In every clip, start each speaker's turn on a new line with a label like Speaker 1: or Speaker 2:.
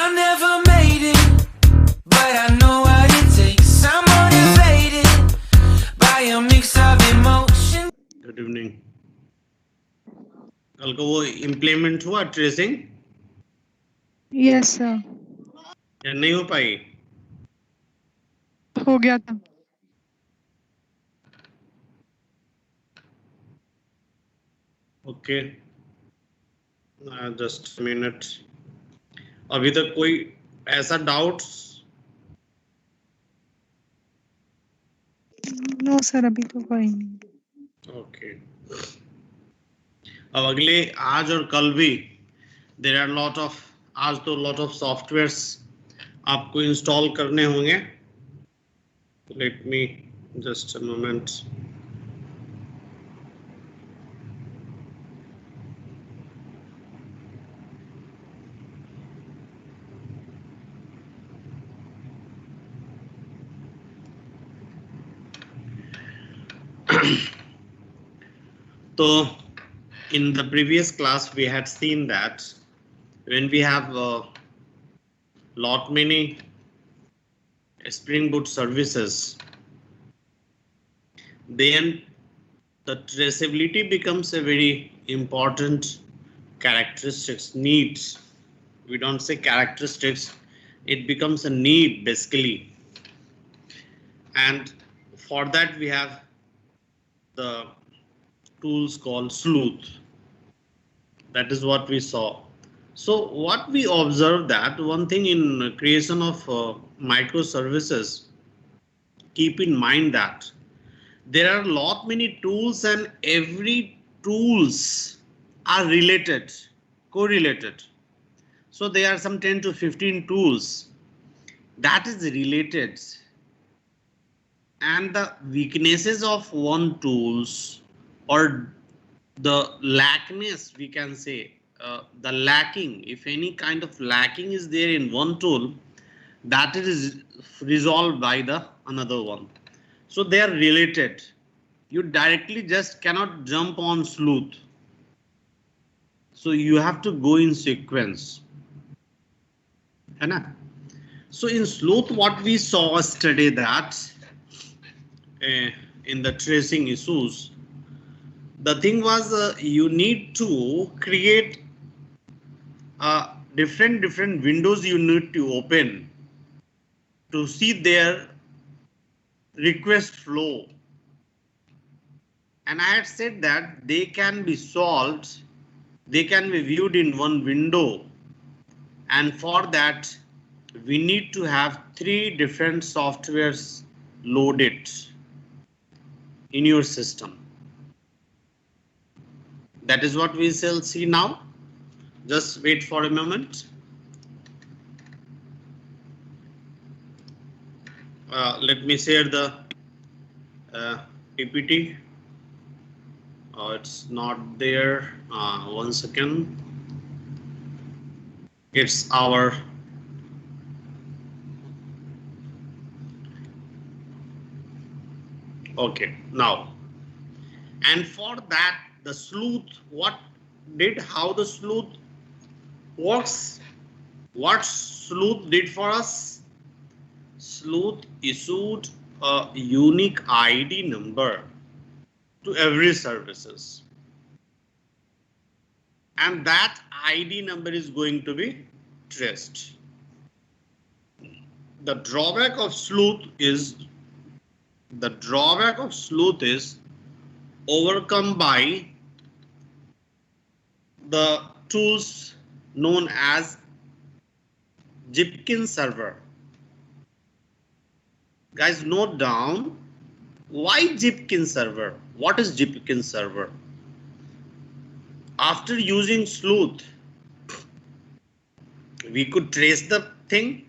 Speaker 1: I never made it, but I know what it takes. I'm motivated by a mix of emotion.
Speaker 2: Good evening. कल को वो implement हुआ tracing
Speaker 3: yes sir,
Speaker 2: या नहीं हो पाई?
Speaker 3: हो गया था।
Speaker 2: Okay, just minute. अभी तक कोई ऐसा डाउट्स?
Speaker 3: नो सर, अभी तो कोई नहीं।
Speaker 2: ओके, अब अगले आज और कल भी देयर आर लॉट ऑफ, आज तो लॉट ऑफ सॉफ्टवेयर्स आपको इंस्टॉल करने होंगे। Let me just a moment. So in the previous class we had seen that when we have lot many Spring Boot services, then the traceability becomes a very important characteristics, needs. We don't say characteristics, it becomes a need basically. And for that we have the tools called sleuth. That is what we saw. So what we observed that one thing in creation of microservices, keep in mind that there are lot many tools and every tools are related, correlated. So there are some 10 to 15 tools that is related, and the weaknesses of one tools or the lackness, we can say, the lacking, if any kind of lacking is there in one tool, that is resolved by the another one. So they are related. You directly just cannot jump on sleuth. So you have to go in sequence. So in sleuth, what we saw yesterday that in the tracing issues, the thing was you need to create different windows you need to open to see their request flow. And I had said that they can be solved, they can be viewed in one window. And for that, we need to have 3 different softwares loaded in your system. That is what we shall see now. Just wait for a moment. Let me share the PPT. It's not there. 1 second. It's our okay now. And for that, the sleuth, how the sleuth works, what sleuth did for us? Sleuth issued a unique ID number to every services, and that ID number is going to be traced. The drawback of sleuth is overcome by the tools known as Jipkin server. Guys, note down, why Jipkin server? What is Jipkin server? After using sleuth, we could trace the thing,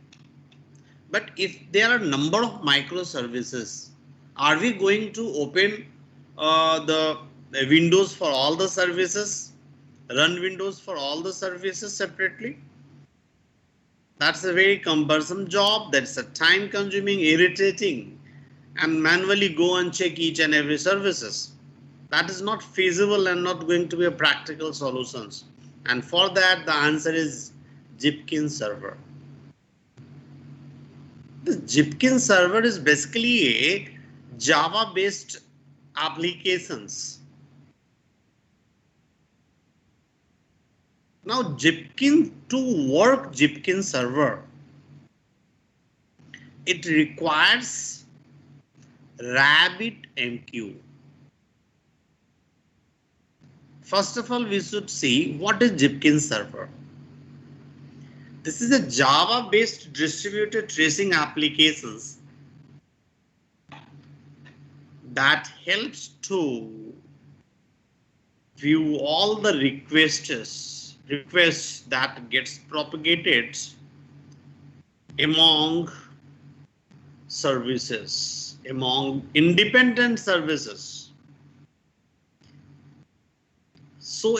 Speaker 2: but if there are number of microservices, are we going to open the windows for all the services, run windows for all the services separately? That's a very cumbersome job. That's a time consuming, irritating, and manually go and check each and every services. That is not feasible and not going to be a practical solutions. And for that, the answer is Jipkin server. The Jipkin server is basically a Java-based applications. Now, to work Jipkin server, it requires RabbitMQ. First of all, we should see what is Jipkin server. This is a Java-based distributed tracing applications that helps to view all the requests that gets propagated among services, among independent services. So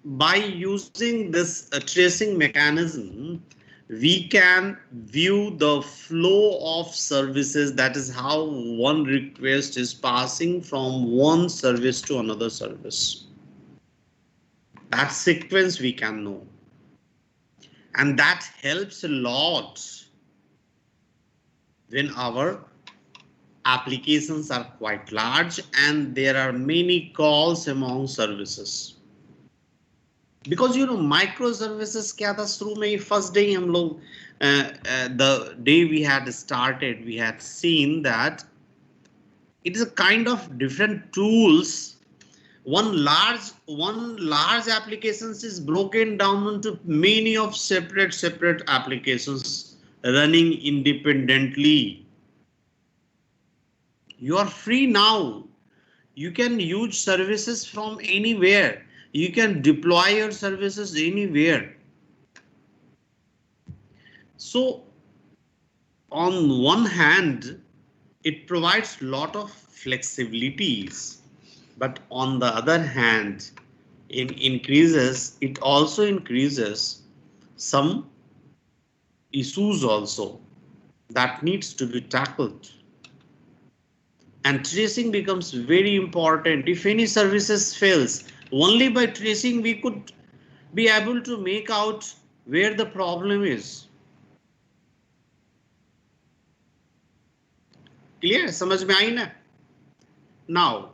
Speaker 2: by using this tracing mechanism, we can view the flow of services. That is how one request is passing from one service to another service. That sequence we can know. And that helps a lot when our applications are quite large and there are many calls among services. Because microservices क्या था शुरू में ही first day हम लोग the day we had started, we had seen that it is a kind of different tools. One large applications is broken down into many of separate applications running independently. You are free now. You can use services from anywhere. You can deploy your services anywhere. So on one hand, it provides a lot of flexibilities, but on the other hand, it also increases some issues also that needs to be tackled. And tracing becomes very important. If any services fails, only by tracing we could be able to make out where the problem is. Clear? समझ में आई ना? Now,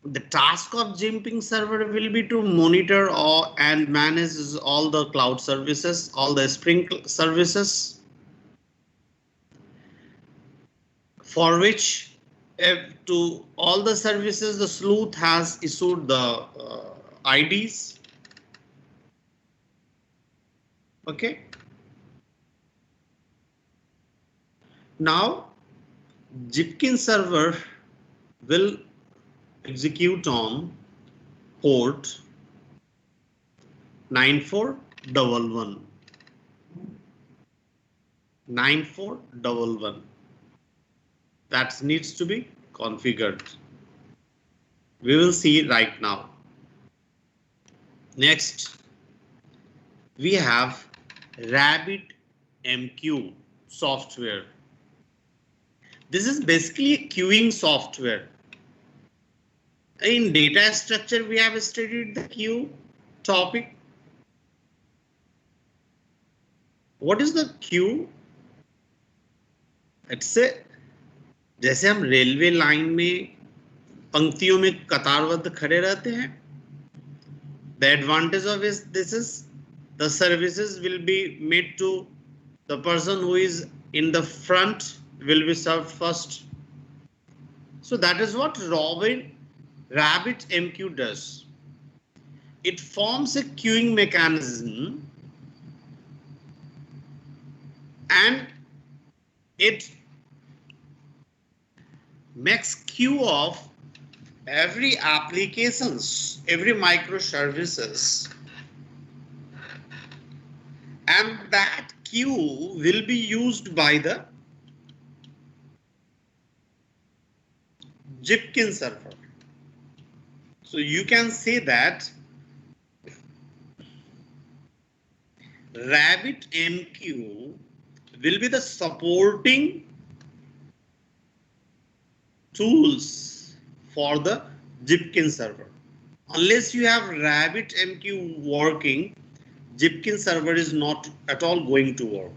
Speaker 2: the task of Jipkin server will be to monitor and manage all the cloud services, all the Spring services, for which to all the services the sleuth has issued the IDs. Okay. Now, Jipkin server will execute on port 9411. 9411. That needs to be configured. We will see right now. Next, we have RabbitMQ software. This is basically a queuing software. In data structure, we have studied the queue topic. What is the queue? It's a जैसे हम railway line में पंक्तियों में कतारबद्ध खड़े रहते हैं. The advantage of this is the services will be made to the person who is in the front will be served first. So that is what RabbitMQ does. It forms a queuing mechanism and it makes queue of every applications, every microservices, and that queue will be used by the Jipkin server. So you can say that RabbitMQ will be the supporting tools for the Jipkin server. Unless you have RabbitMQ working, Zipkin server is not at all going to work.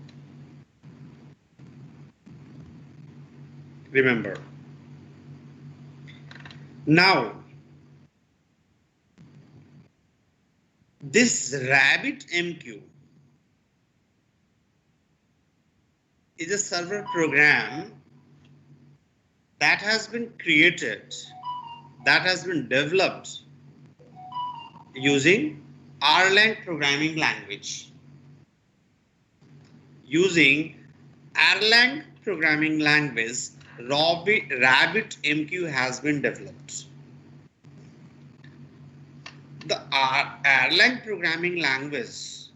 Speaker 2: Remember. Now, this RabbitMQ is a server program that has been created, that has been developed using Erlang programming language. Using Erlang programming language, RabbitMQ has been developed. The Erlang programming language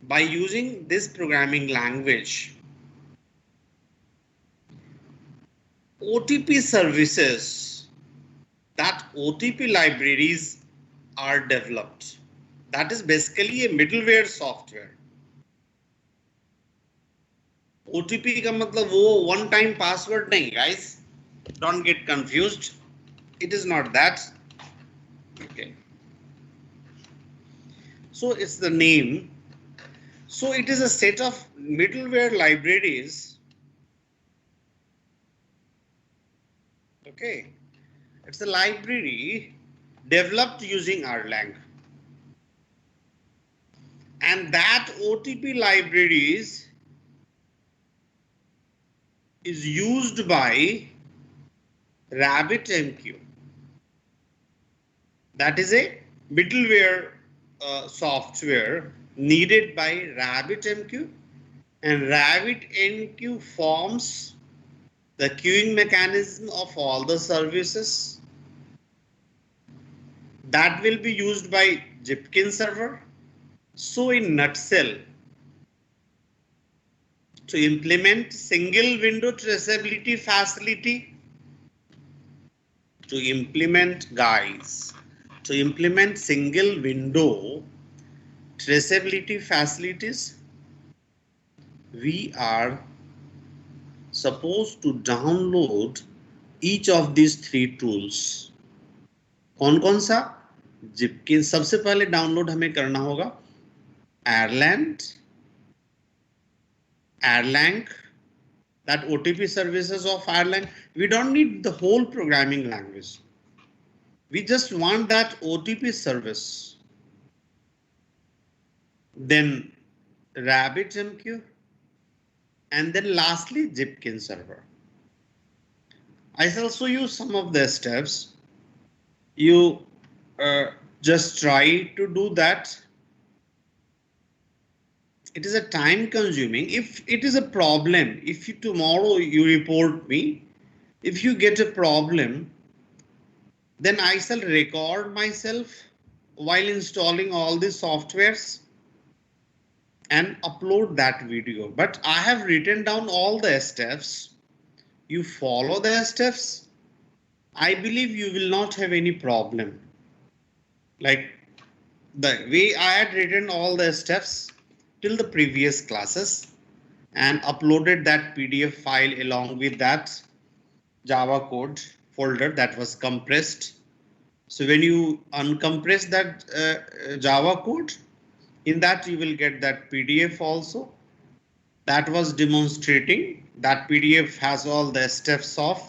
Speaker 2: by using this programming language, OTP services, that OTP libraries are developed. That is basically a middleware software. OTP का मतलब वो one time password नहीं, guys. Don't get confused. It is not that. Okay. So it's the name. So it is a set of middleware libraries. Okay. It's a library developed using Erlang. And that OTP libraries is used by RabbitMQ. That is a middleware software needed by RabbitMQ, and RabbitMQ forms the queuing mechanism of all the services that will be used by Zipkin server. So in nutshell, to implement single window traceability facility, to implement single window traceability facilities, we are supposed to download each of these three tools. कौन सा? Zipkin. सबसे पहले download हमें करना होगा Erlang, that OTP services of Erlang. We don't need the whole programming language. We just want that OTP service. Then RabbitMQ, and then lastly Zipkin server. I shall show you some of the steps. You just try to do that. It is a time consuming. If it is a problem, if you, tomorrow you report me, if you get a problem, then I shall record myself while installing all these softwares and upload that video. But I have written down all the steps. You follow the steps. I believe you will not have any problem. Like the way I had written all the steps till the previous classes and uploaded that PDF file along with that Java code folder that was compressed. So when you uncompress that Java code, in that you will get that PDF also. That was demonstrating. That PDF has all the steps of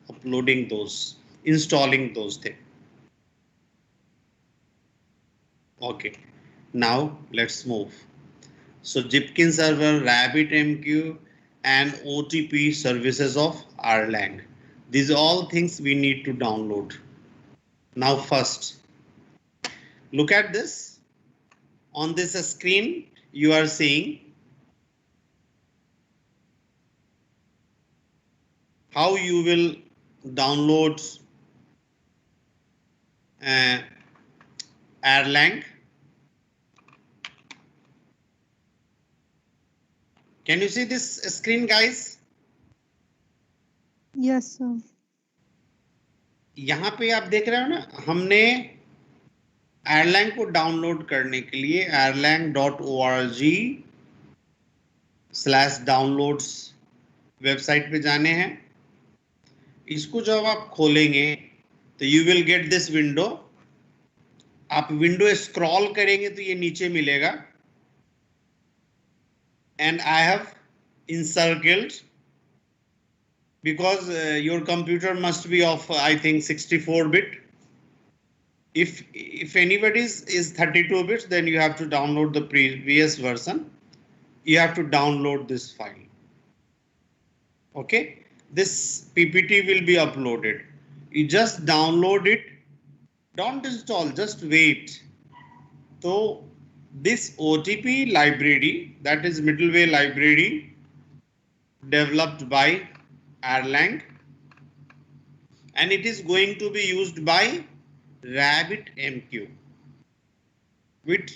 Speaker 2: uploading those, installing those things. Okay, now let's move. So Zipkin server, RabbitMQ, and OTP services of Erlang. These are all things we need to download. Now first, look at this. On this screen, you are seeing how you will download Erlang. Can you see this screen, guys?
Speaker 3: Yes, sir.
Speaker 2: यहाँ पे आप देख रहे हो ना, हमने Erlang को download करने के लिए erlang.org/downloads वेबसाइट पे जाने हैं. इसको जब आप खोलेंगे तो तो you will get this window. आप विंडो स्क्रॉल करेंगे तो ये नीचे मिलेगा. And I have encircled because your computer must be of I think 64 bit. If anybody's is 32 bits, then you have to download the previous version. You have to download this file. Okay, this PPT will be uploaded. You just download it. Don't install, just wait. So this OTP library, that is middleware library developed by Erlang, and it is going to be used by RabbitMQ. With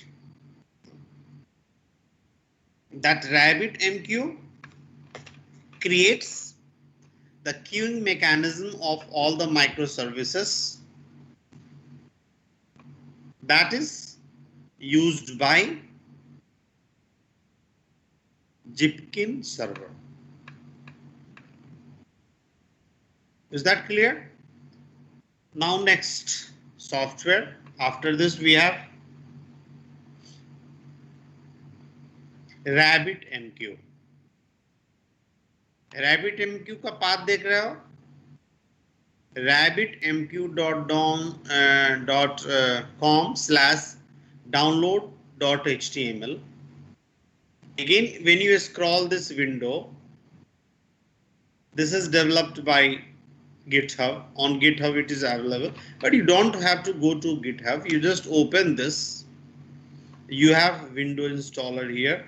Speaker 2: that RabbitMQ creates the queuing mechanism of all the microservices that is used by Zipkin server. Is that clear? Now next software. After this we have RabbitMQ. RabbitMQ का path देख रहे हो? rabbitmq.com/download.html. Again, when you scroll this window, this is developed by GitHub. On GitHub it is available, but you don't have to go to GitHub. You just open this. You have window installer here.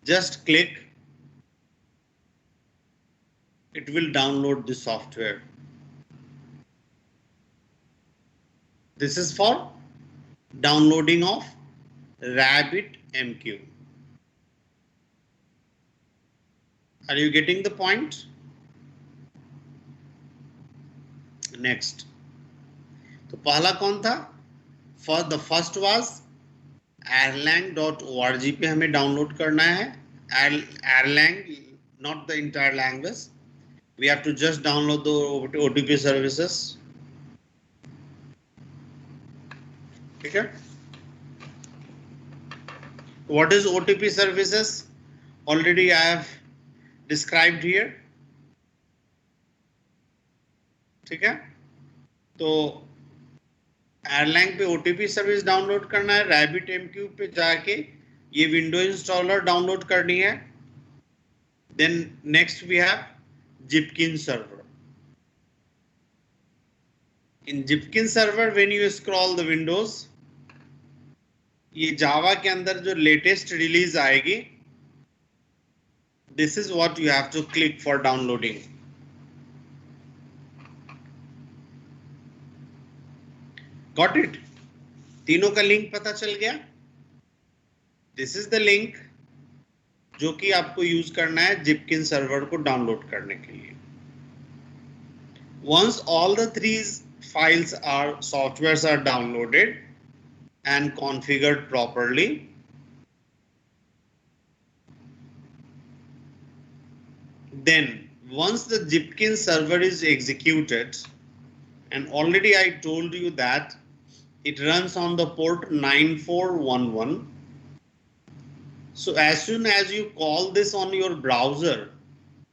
Speaker 2: Just click. It will download the software. This is for downloading of RabbitMQ. Are you getting the point? Next. तो पहला कौन था? The first was erlang.org पे हमें download करना है. Erlang, not the entire language. We have to just download the OTP services. Okay. What is OTP services? Already I have described here. ठीक है. तो Erlang पे OTP सर्विस डाउनलोड करना है. RabbitMQ पे जाके ये विंडो इंस्टॉलर डाउनलोड करनी है. Then next we have Zipkin server. In Zipkin server, when you scroll the windows, ये Java के अंदर जो latest release आएगी, this is what you have to click for downloading. Got it? तीनों का link पता चल गया? This is the link जो कि आपको यूज करना है Zipkin सर्वर को डाउनलोड करने के लिए. Once all the three files are softwares are downloaded and configured properly, then once the Zipkin server is executed, and already I told you that it runs on the port 9411. So as soon as you call this on your browser,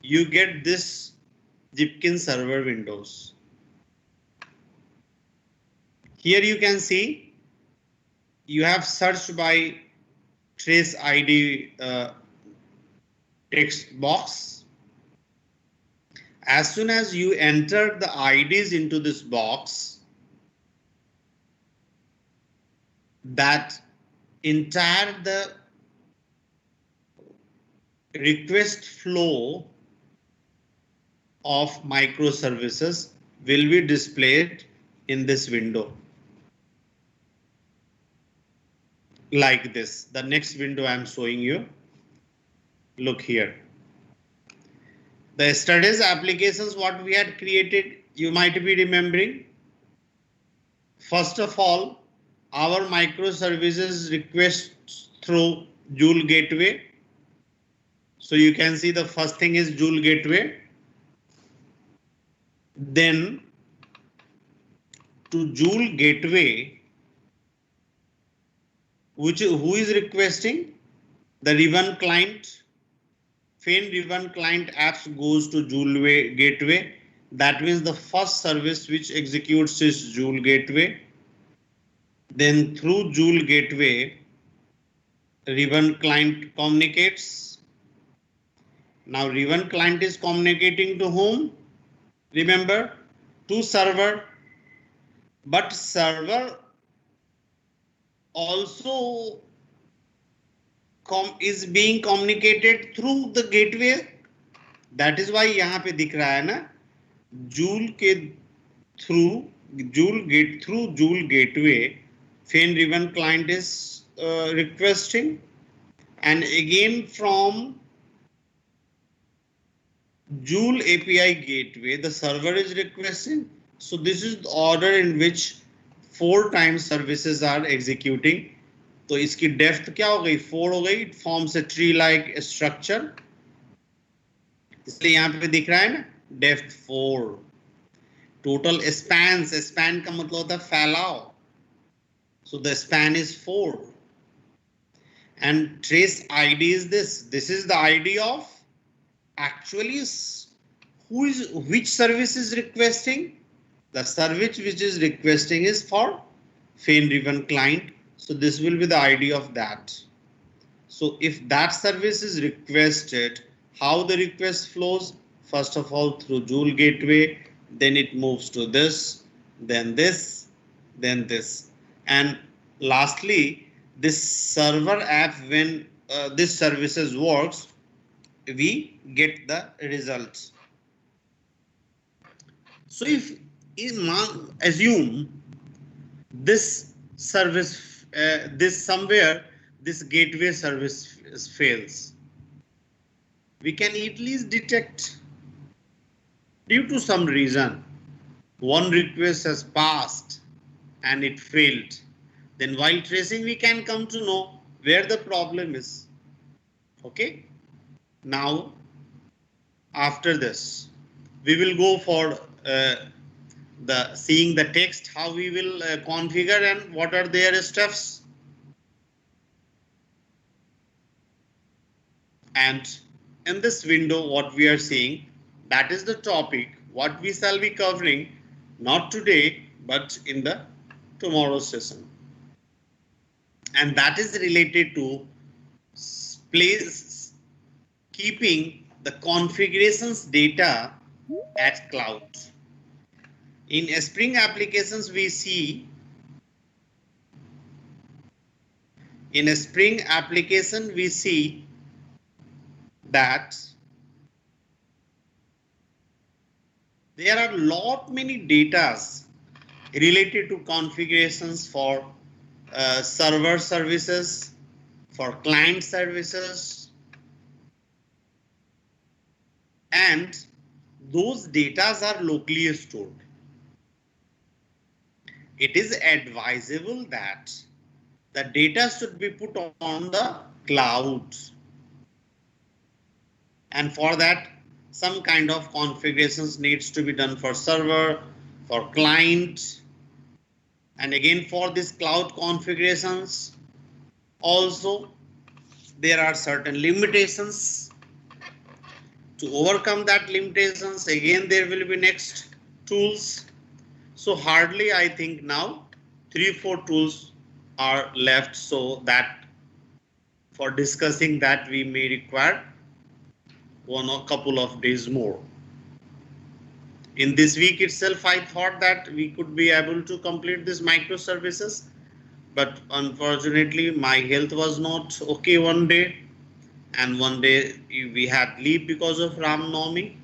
Speaker 2: you get this Zipkin server windows. Here you can see you have searched by trace ID text box. As soon as you enter the IDs into this box, that entire the request flow of microservices will be displayed in this window like this. The next window I am showing you. Look here. The yesterday's applications what we had created, you might be remembering. First of all, our microservices requests through Joule Gateway. So you can see the first thing is Joule Gateway. Then to Joule gateway, who is requesting? The Ribbon client. Fain Ribbon client apps goes to Joule gateway. That means the first service which executes is Joule gateway. Then through Joule gateway, Ribbon client communicates. Now Ribbon client is communicating to whom? Remember, to server. But server also is being communicated through the gateway. That is why यहाँ पे दिख रहा है ना, Joule के through Joule gateway, Fain Ribbon client is requesting, and again from Joule API gateway the server is requesting. So this is the order in which 4 times services are executing. तो इसकी depth क्या हो गई? 4 हो गई. It forms a tree like structure. इसलिए यहाँ पे दिख रहा है ना, डेप्थ 4. टोटल स्पैन का मतलब होता है फैलाव. So the span is 4. And trace ID is this. This is the ID of actually which service is requesting? The service which is requesting is for Fain Ribbon client. So this will be the ID of that. So if that service is requested, how the request flows? First of all through Joule gateway, then it moves to this, then this, then this. And lastly, this server app, when this services works, we get the results. So if assume this service, this gateway service fails, we can at least detect due to some reason one request has passed and it failed. Then while tracing, we can come to know where the problem is. Okay. Now, after this, we will go for seeing the text, how we will configure and what are their steps. And in this window, what we are seeing, that is the topic, what we shall be covering, not today, but in the tomorrow's session. And that is related to keeping the configurations data at cloud. In Spring applications, we see that there are many datas related to configurations for server services, for client services, and those datas are locally stored. It is advisable that the data should be put on the cloud, and for that some kind of configurations needs to be done for server, for client, and again for this cloud configurations also there are certain limitations. To overcome that limitations, again there will be next tools. So hardly I think now 3-4 tools are left, so that for discussing that we may require one or couple of days more. In this week itself, I thought that we could be able to complete this microservices, but unfortunately my health was not okay one day, and one day we had leave because of Ram Navami.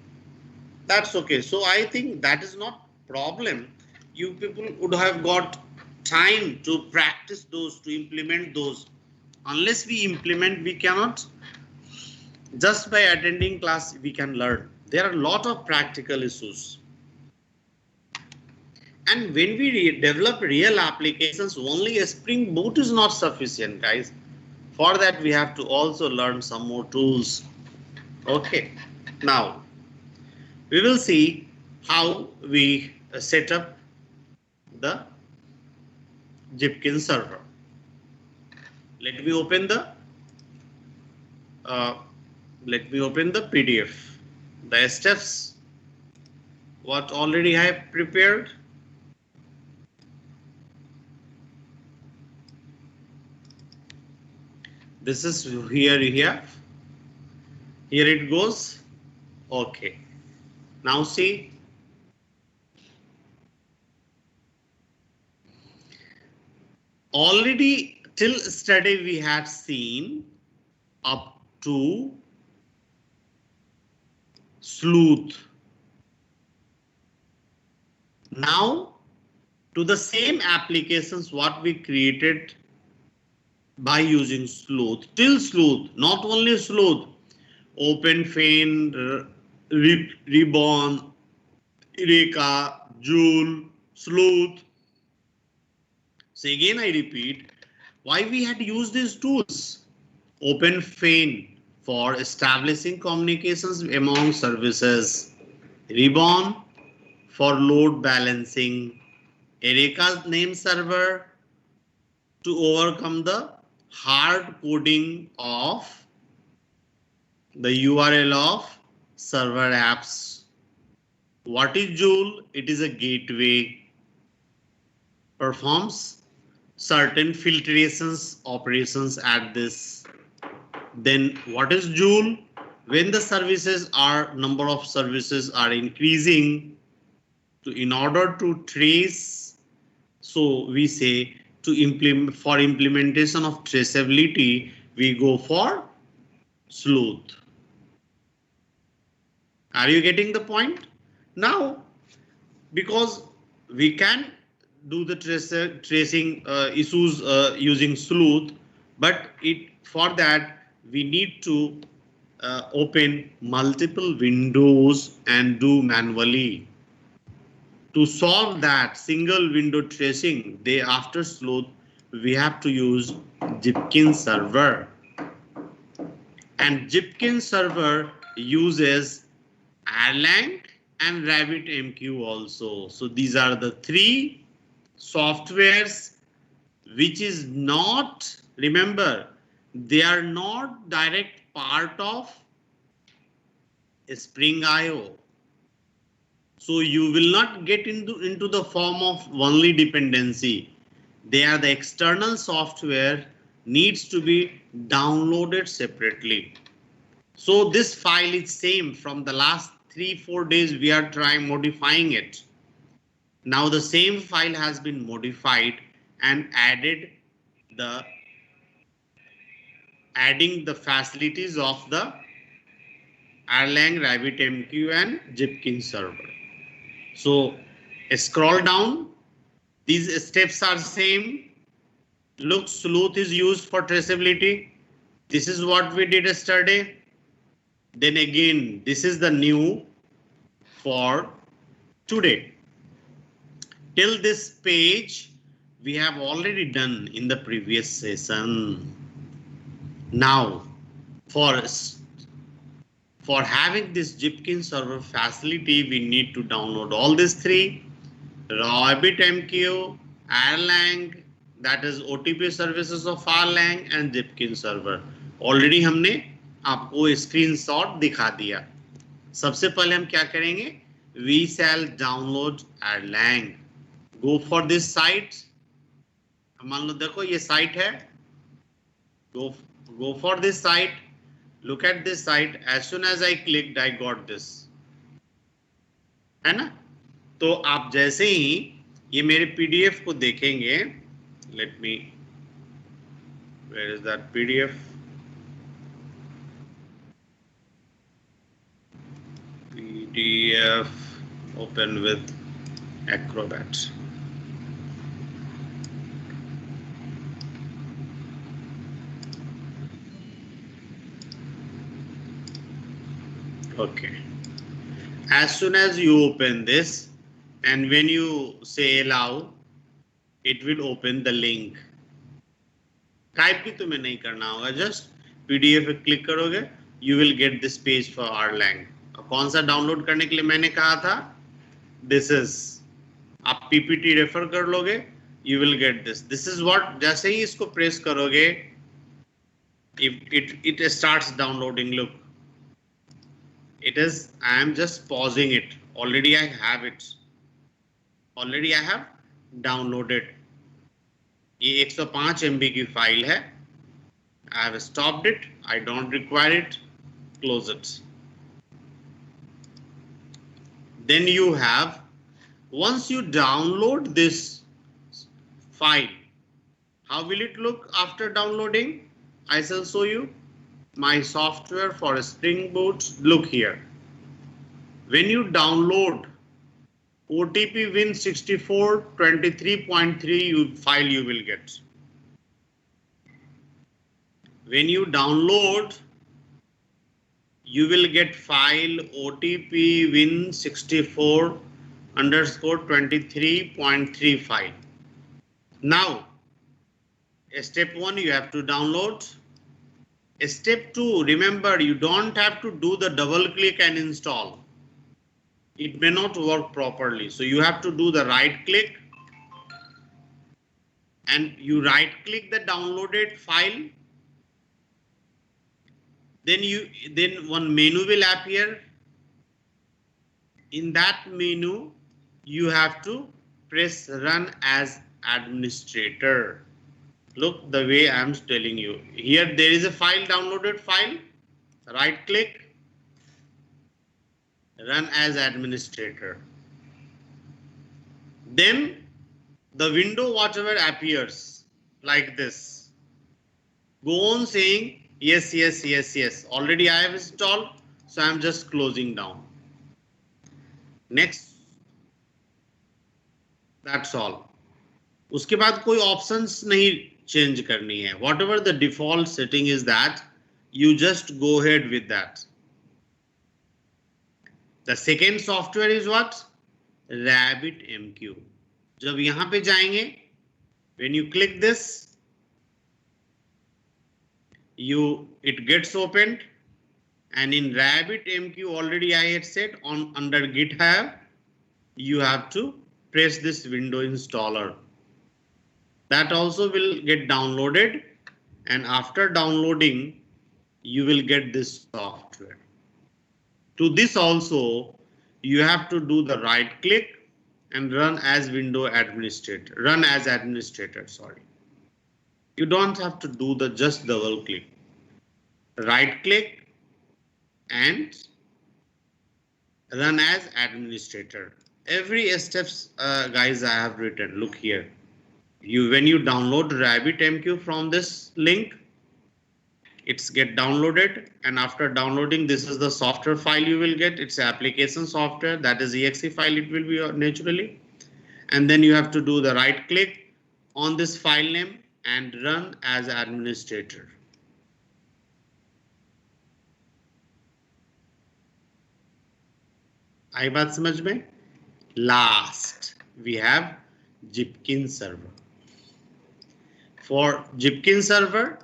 Speaker 2: That's okay. So I think that is not problem. You people would have got time to practice those, to implement those. Unless we implement, we cannot. Just by attending class, we can learn. There are a lot of practical issues. And when we develop real applications, only a Spring Boot is not sufficient, guys. For that, we have to also learn some more tools. Okay. Now, we will see how we set up the Zipkin server. Let me open the PDF. The steps what already I have prepared. This is here you have. Here it goes. Okay. Now see. Already till yesterday we had seen up to sleuth. Now to the same applications what we created by using sleuth, till sleuth, not only sleuth, OpenFain, Ribbon, Eureka, Joule, sleuth. So again I repeat, why we had used these tools. OpenFain for establishing communications among services, Ribbon for load balancing, Eureka name server to overcome the hard coding of the URL of server apps. What is Joule? It is a gateway, performs certain filtrations operations at this. Then what is Joule? When the services are, number of services are increasing, so in order to trace, so we say to implement, for implementation of traceability, we go for sleuth. Are you getting the point? Now, because we can do the tracing issues using sleuth, but for that we need to open multiple windows and do manually. To solve that single window tracing, after sleuth, we have to use Zipkin server. And Zipkin server uses Erlang and RabbitMQ also. So these are the three softwares which is not, remember, they are not direct part of Spring IO. So you will not get into the form of only dependency. They are the external software, needs to be downloaded separately. So this file is same from the last 3-4 days we are trying modifying it. Now the same file has been modified and adding the facilities of the Erlang, RabbitMQ and Zipkin server. So scroll down, these steps are same. Look, sleuth is used for traceability. This is what we did yesterday. Then again, this is the new for today. Till this page, we have already done in the previous session. Now, for having this Zipkin server facility, we need to download all these three: RabbitMQ, Erlang, that is OTP services of Erlang, and Zipkin server. Already हमने आपको screenshot दिखा दिया. सबसे पहले हम क्या करेंगे? We shall download Erlang. Go for this site. मान लो देखो ये साइट है. Go for this site. Look at this site. As soon as I clicked, I got this. है ना? तो आप जैसे ही ये मेरे PDF को देखेंगे, let me, where is that PDF? PDF open with Acrobat. Okay. As soon as you open this and when you say allow, it will open the link. Type भी तुम्हें नहीं करना होगा, just PDF पे click करोगे, you will get this page for Erlang. कौन सा download करने के लिए मैंने कहा था? This is आप पीपीटी रेफर कर लोगे, you will get this. This is what, जैसे ही इसको प्रेस करोगे, if it starts downloading. Look, it is, I am just pausing it. Already I have it. Already I have downloaded. ये 105 MB की file है. I have stopped it. I don't require it. Close it. Then you have, once you download this file, how will it look after downloading? I shall show you my software for Spring Boot. Look here. When you download OTP Win 6423.3 file, you will get. When you download, you will get file OTP Win 64_23.3 file. Now, step 1, you have to download. Step 2, remember, you don't have to do the double click and install. It may not work properly. So you have to do the right click, and you right click the downloaded file. Then one menu will appear. In that menu, you have to press run as administrator. Look, the way I am telling you. Here there is a file, downloaded file. Right click, run as administrator. Then the window whatever appears like this, go on saying yes, yes, yes, yes. Already I have installed, so I am just closing down. Next. That's all. उसके बाद कोई options नहीं change करनी है. Whatever the default setting is, that you just go ahead with that. The second software is what? RabbitMQ. जब यहाँ पे जाएंगे, when you click this, it gets opened, and in RabbitMQ already I had said under GitHub, you have to press this window installer. That also will get downloaded, and after downloading, you will get this software. To this also, you have to do the right click and run as window administrator. Run as administrator, sorry. You don't have to do the just double click. Right click and run as administrator. Every steps, guys, I have written. Look here. When you download RabbitMQ from this link, it's get downloaded, and after downloading, this is the software file you will get. It's application software, that is exe file. It will be naturally, and then you have to do the right click on this file name and run as administrator. आई बात समझ में? Last, we have Jipkin server. For Jipkin server,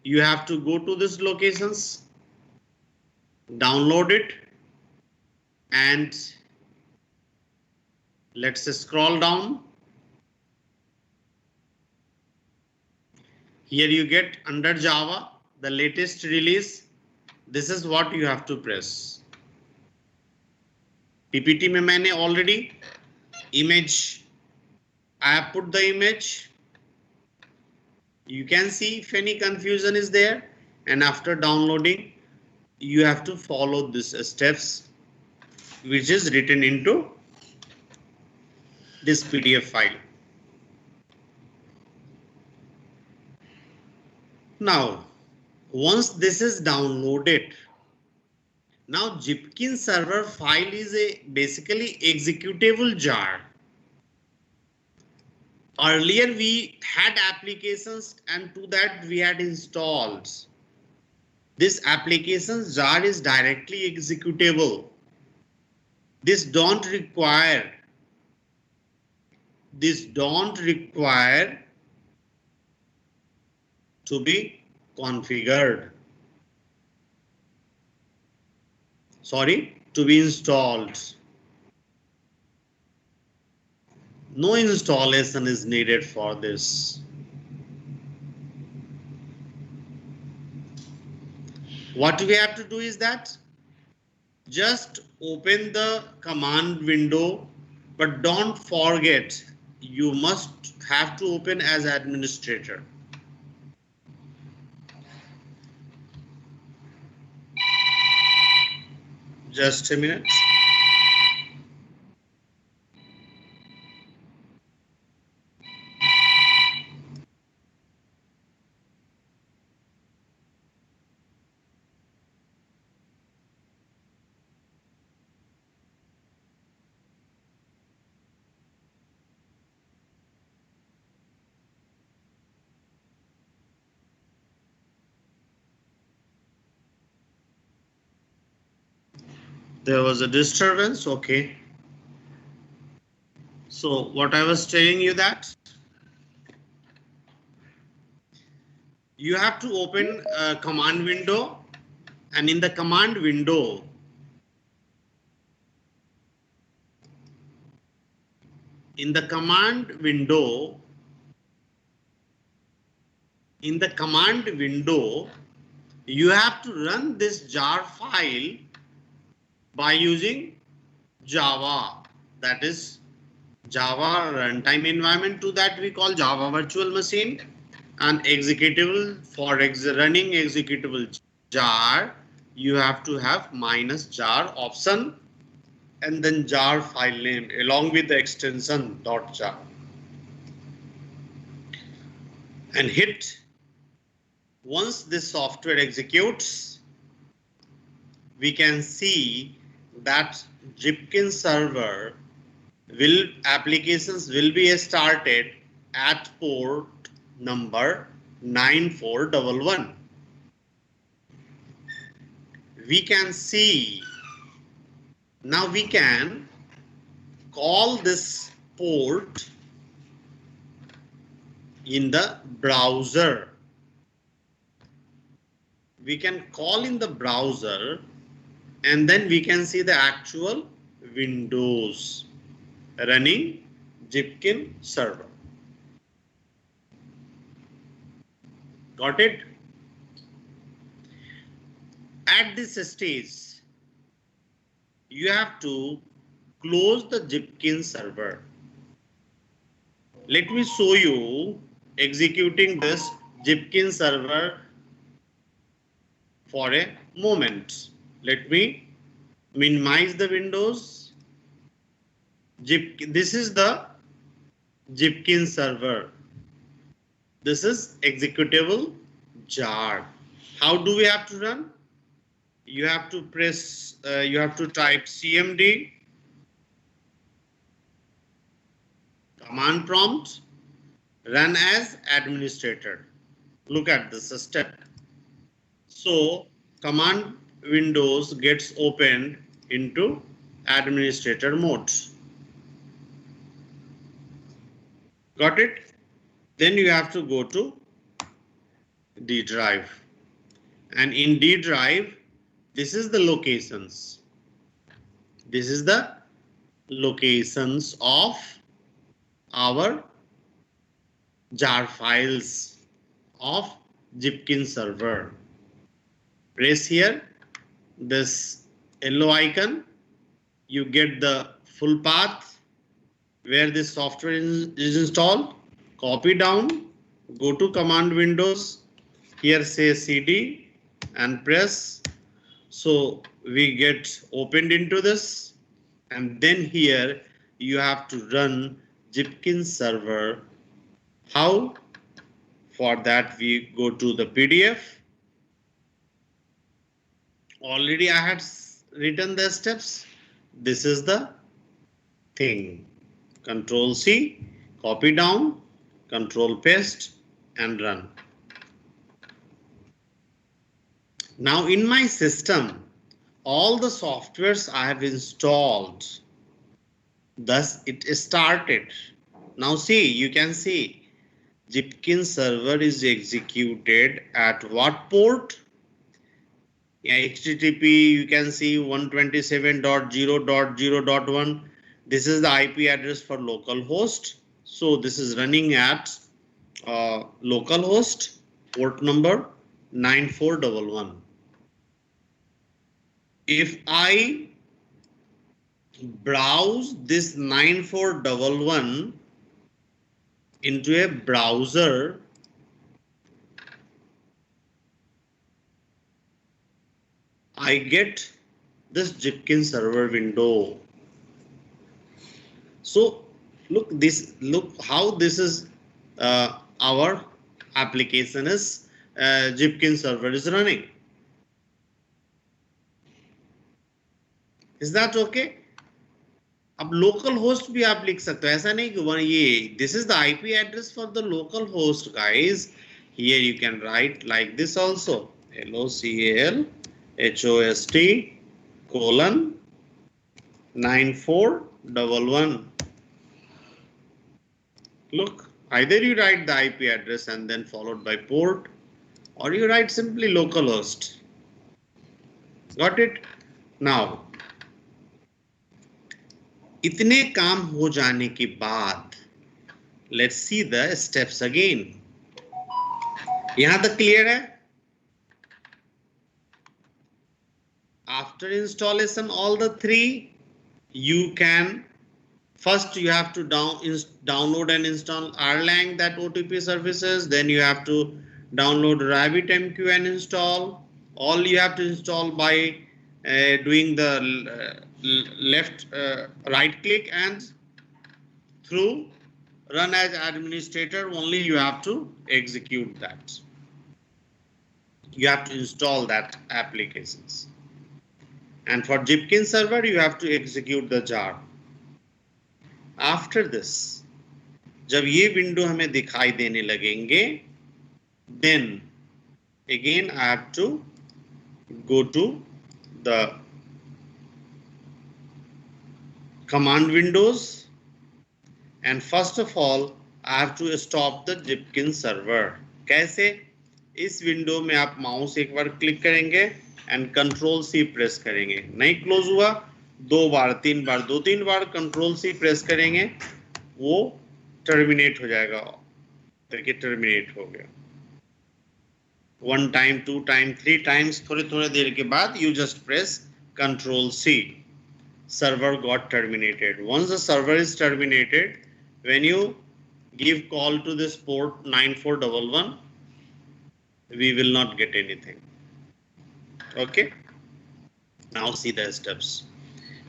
Speaker 2: you have to go to these locations, download it, and let's scroll down. Here you get under Java, the latest release. This is what you have to press. PPT में मैंने already image, I have put the image. You can see if any confusion is there, and after downloading, you have to follow these steps, which is written into this PDF file. Now, once this is downloaded, now Jipkin server file is a basically executable jar. Earlier we had applications, and to that we had installed. This applications jar is directly executable. This don't require to be configured. Sorry, to be installed. No installation is needed for this. What we have to do is that just open the command window, but don't forget you must have to open as administrator. Just a minute. There was a disturbance, okay. So what I was telling you that you have to open a command window, and in the command window, in the command window, you have to run this jar file by using Java, that is Java runtime environment. To that we call Java virtual machine, and executable for running executable jar, you have to have -jar option and then jar file name along with the extension .jar, and hit. Once this software executes, we can see that Jipkin server applications will be started at port number 9411. We can see, now we can call this port in the browser. We can call in the browser, and then we can see the actual windows running Jipkin server. Got it? At this stage, you have to close the Jipkin server. Let me show you executing this Jipkin server for a moment. Let me minimize the windows. This is the Jipkin server. This is executable jar. How do we have to run? You have to press, you have to type cmd command prompt, run as administrator. Look at this step. So command windows gets opened into administrator mode. Got it? Then you have to go to D drive, and in D drive, this is the locations. This is the locations of our jar files of Jipkin server. Press here this yellow icon, you get the full path where this software is installed. Copy down, go to command windows, here say cd and press. So we get opened into this, and then here you have to run Jipkin server. How? For that we go to the PDF. Already I had written the steps. This is the thing. Control C, copy down, control paste and run. Now in my system, all the softwares I have installed, thus it started. Now see, you can see Jipkin server is executed at what port? HTTP, you can see 127.0.0.1. This is the IP address for localhost. So this is running at localhost port number 9411. If I browse this 9411 into a browser, I get this Jipkin server window. So look how this is our application is Jipkin server is running. Is that okay? अब local host भी आप लिख सकते हो, ऐसा नहीं कि ये this is the IP address for the local host, guys. Here you can write like this also, localhost:9411. Look, either you write the IP address and then followed by port, or you write simply localhost. Got it? Now, इतने काम हो जाने के बाद let's see the steps again. यहां तक clear है? After installation all the three, you can first you have to download and install Erlang, that OTP services. Then you have to download RabbitMQ and install. All you have to install by doing the left right click and through run as administrator only you have to execute that. You have to install that applications. And for Jipkin server you have to execute the jar. After this, जब ये window हमें दिखाई देने लगेंगे, then again I have to go to the command windows, and first of all I have to stop the Jipkin server. कैसे? इस window में आप माउस एक बार क्लिक करेंगे एंड कंट्रोल सी प्रेस करेंगे, नहीं क्लोज हुआ, दो बार तीन बार दो तीन बार कंट्रोल सी प्रेस करेंगे, वो टर्मिनेट हो जाएगा. देखिए टर्मिनेट हो गया. 1 time, 2 time, 3 times, थोड़े थोड़े देर के बाद you just press control C. Server got terminated. Once the server is terminated, when you give call to this port 9411, we will not get anything. Okay. Now see the steps.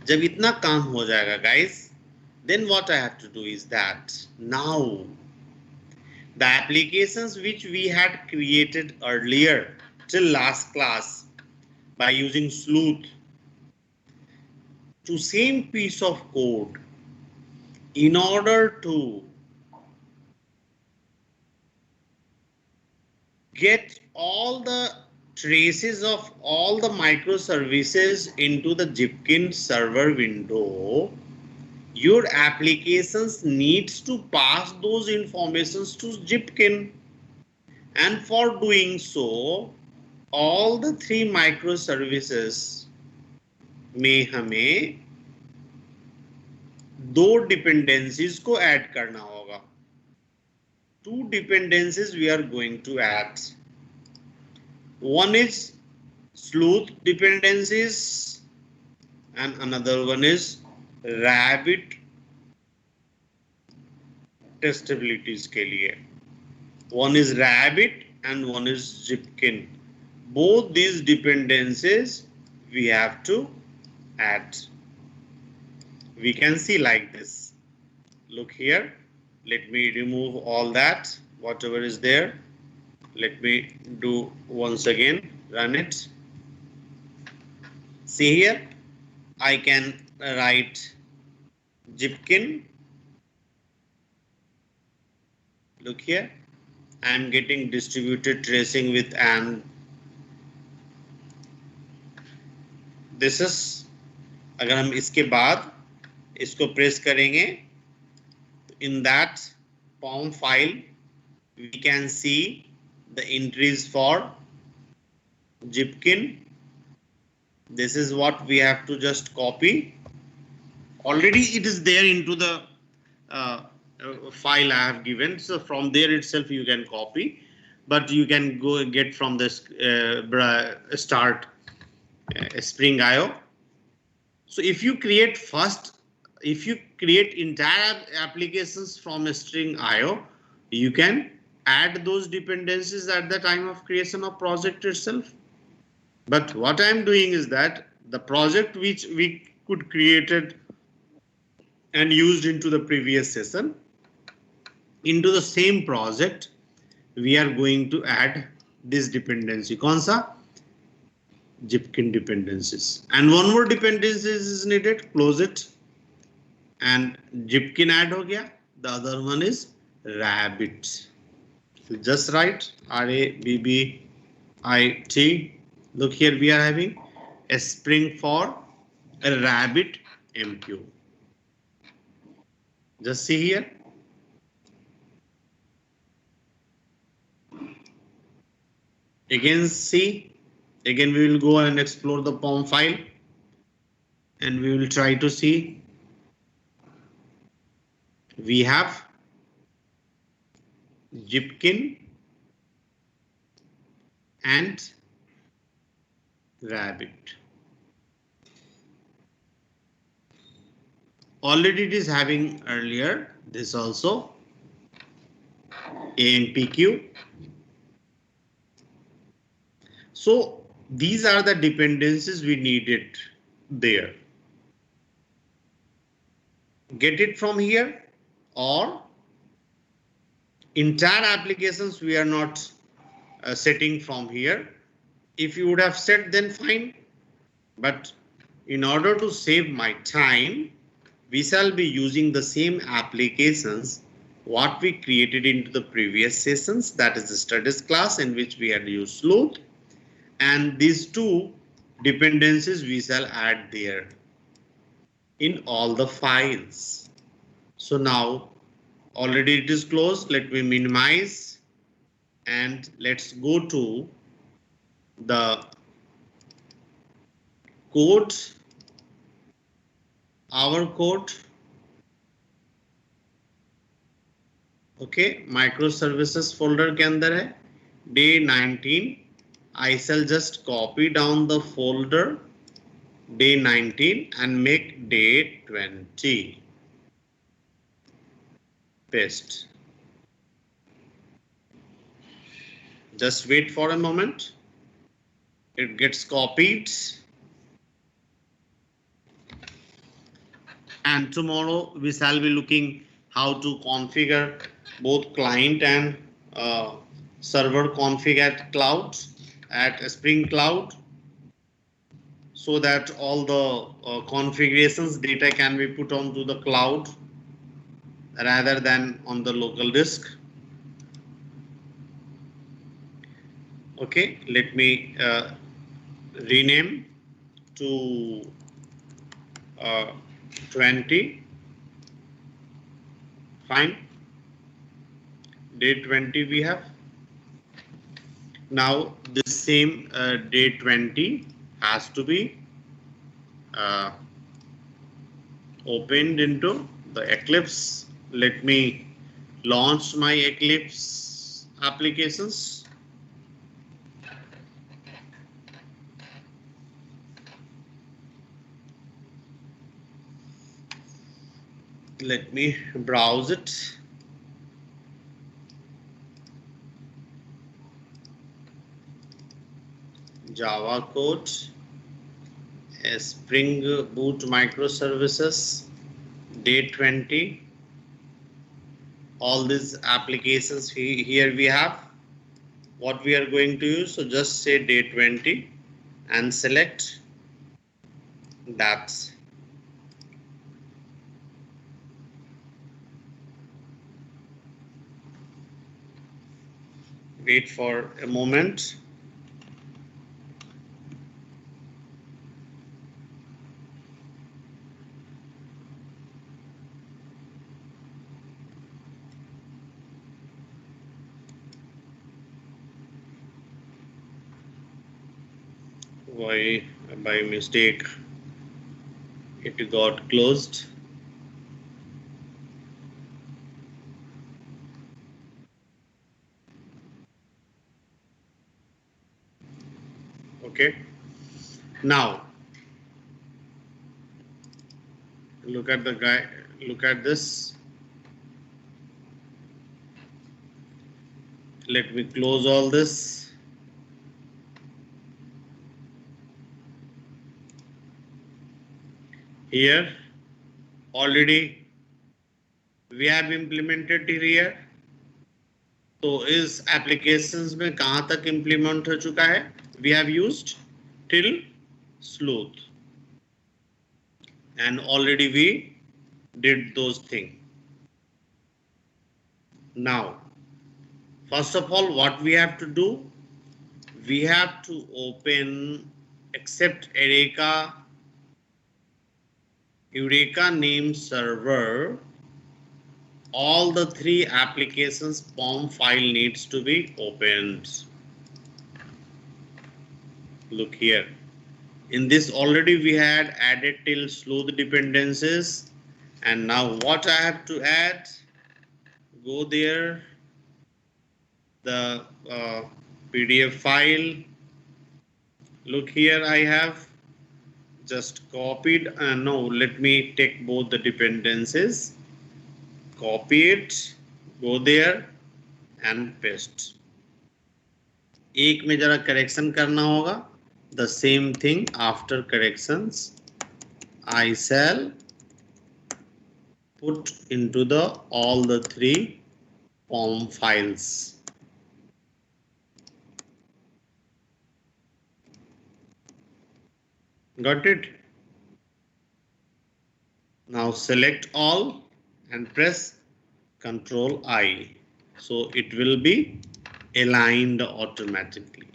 Speaker 2: जब इतना काम हो जाएगा guys, then what I have to do is that now the applications which we had created earlier till last class by using sleuth, to same piece of code, in order to get all the traces of all the microservices into the Jipkin server window, your applications needs to pass those informations to Jipkin, and for doing so all the 3 microservices में हमें 2 dependencies को add करना होगा. 2 dependencies we are going to add. One is sleuth dependencies and another one is Rabbit testabilities के लिए. One is Rabbit and one is Jipkin. Both these dependencies we have to add. We can see like this. Look here. Let me remove all that, whatever is there. Let me do once again, run it. See here, I can write Jipkin. Look here, I am getting distributed tracing with AND. This is, अगर हम इसके बाद इसको press करेंगे, in that POM file we can see the entries for Jipkin. This is what we have to just copy Already it is there into the file I have given. So from there itself you can copy, but you can go and get from this start Spring IO. So if you create entire applications from a string IO, you can add those dependencies at the time of creation of project itself. But what I am doing is that the project which we could created and used into the previous session, into the same project, we are going to add this dependency. कौन सा? Jipkin dependencies. And one more dependency is needed. Close it. And Jipkin add ho gaya. The other one is rabbit. So just write RABBIT. Look here, we are having a string for a rabbit MQ. Just see here. Again, see. Again, we will go and explore the POM file. And we will try to see. We have Jipkin and rabbit. Already it is having earlier this also ANPQ. So these are the dependencies we needed there. Get it from here, or entire applications we are not setting from here. If you would have set, then fine. But in order to save my time, we shall be using the same applications what we created into the previous sessions, that is the studies class in which we had used load, and these two dependencies we shall add there in all the files. So now already it is closed. Let me minimize and let's go to the code. Our code. Okay, microservices folder के अंदर है day 19. I shall just copy down the folder day 19 and make day 20. Paste. Just wait for a moment. It gets copied. And tomorrow we shall be looking how to configure both client and server config at cloud, at Spring Cloud, so that all the configurations data can be put onto the cloud rather than on the local disk. Okay, let me rename to 20. Fine. Day 20 we have. Now this same day 20 has to be opened into the Eclipse. Let me launch my Eclipse applications. Let me browse it. Java code, Spring Boot microservices, day 20. All these applications here we have what we are going to use. So just say day 20 and select that. Wait for a moment. Why by mistake It got closed. Okay. Now look at the guy. Look at this. Let me close all this. Here already we have implemented it here. तो इस applications में कहाँ तक implement हो चुका है? We have used till sleuth, and already we did those things. Now, first of all, what we have to do? We have to open, except Eureka name server, all the three applications POM file needs to be opened. Look here. In this already we had added till sleuth dependencies, and now what I have to add? Go there, the PDF file. Look here, I have just copied. No, let me take both the dependencies. Copy it, go there and paste. एक में जरा correction करना होगा. The same thing after corrections I shall put into the all the three POM files. Got it? Now select all and press Ctrl I. So it will be aligned automatically.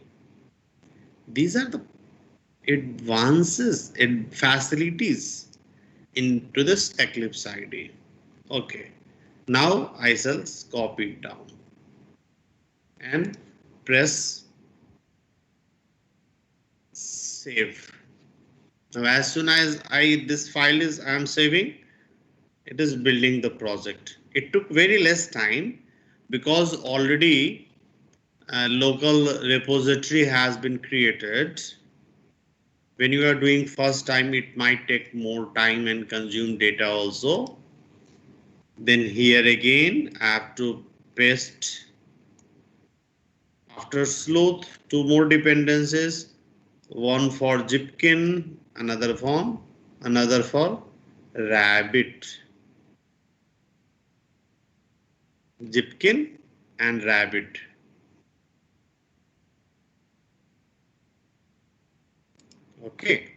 Speaker 2: These are the advances and facilities into this Eclipse IDE. Okay. Now I shall copy it down and press save. Now as soon as this file is I am saving, it is building the project. It took very less time because already a local repository has been created. When you are doing first time, it might take more time and consume data also. Then here again, I have to paste after sleuth two more dependencies, one for Zipkin, another for Rabbit. Zipkin and Rabbit. Okay.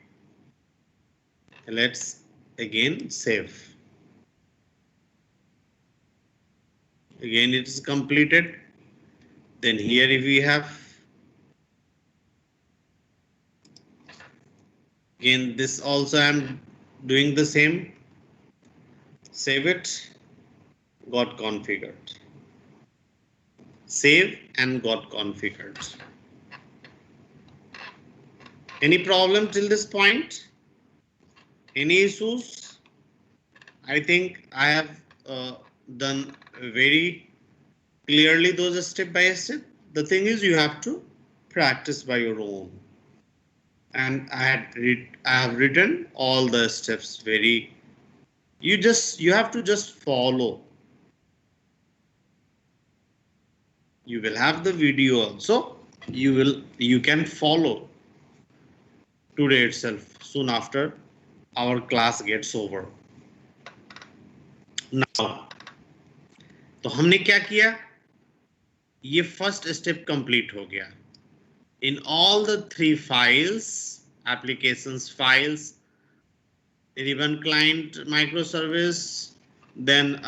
Speaker 2: Let's again save. Again it is completed. Then here if we have again this also I am doing the same. Save it, got configured. Save and got configured. Any problem till this point? Any issues? I think I have done very clearly those step by step. The thing is you have to practice by your own. And I have written all the steps very. You have to just follow. You will have the video also. You can follow today itself, soon after our class gets over. Now, तो हमने क्या किया? ये first step complete हो गया. In all the three files, applications files, ribbon client microservice, then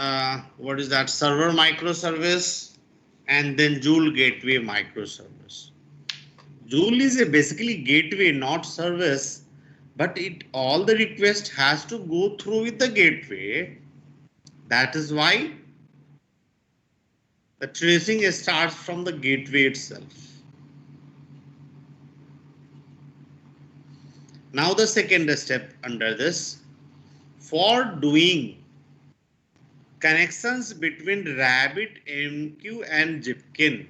Speaker 2: what is that, server microservice, and then Joule gateway microservice. Joule is a basically gateway, not service, but all the request has to go through with the gateway. That is why the tracing starts from the gateway itself. Now the second step under this, for doing connections between RabbitMQ and Zipkin,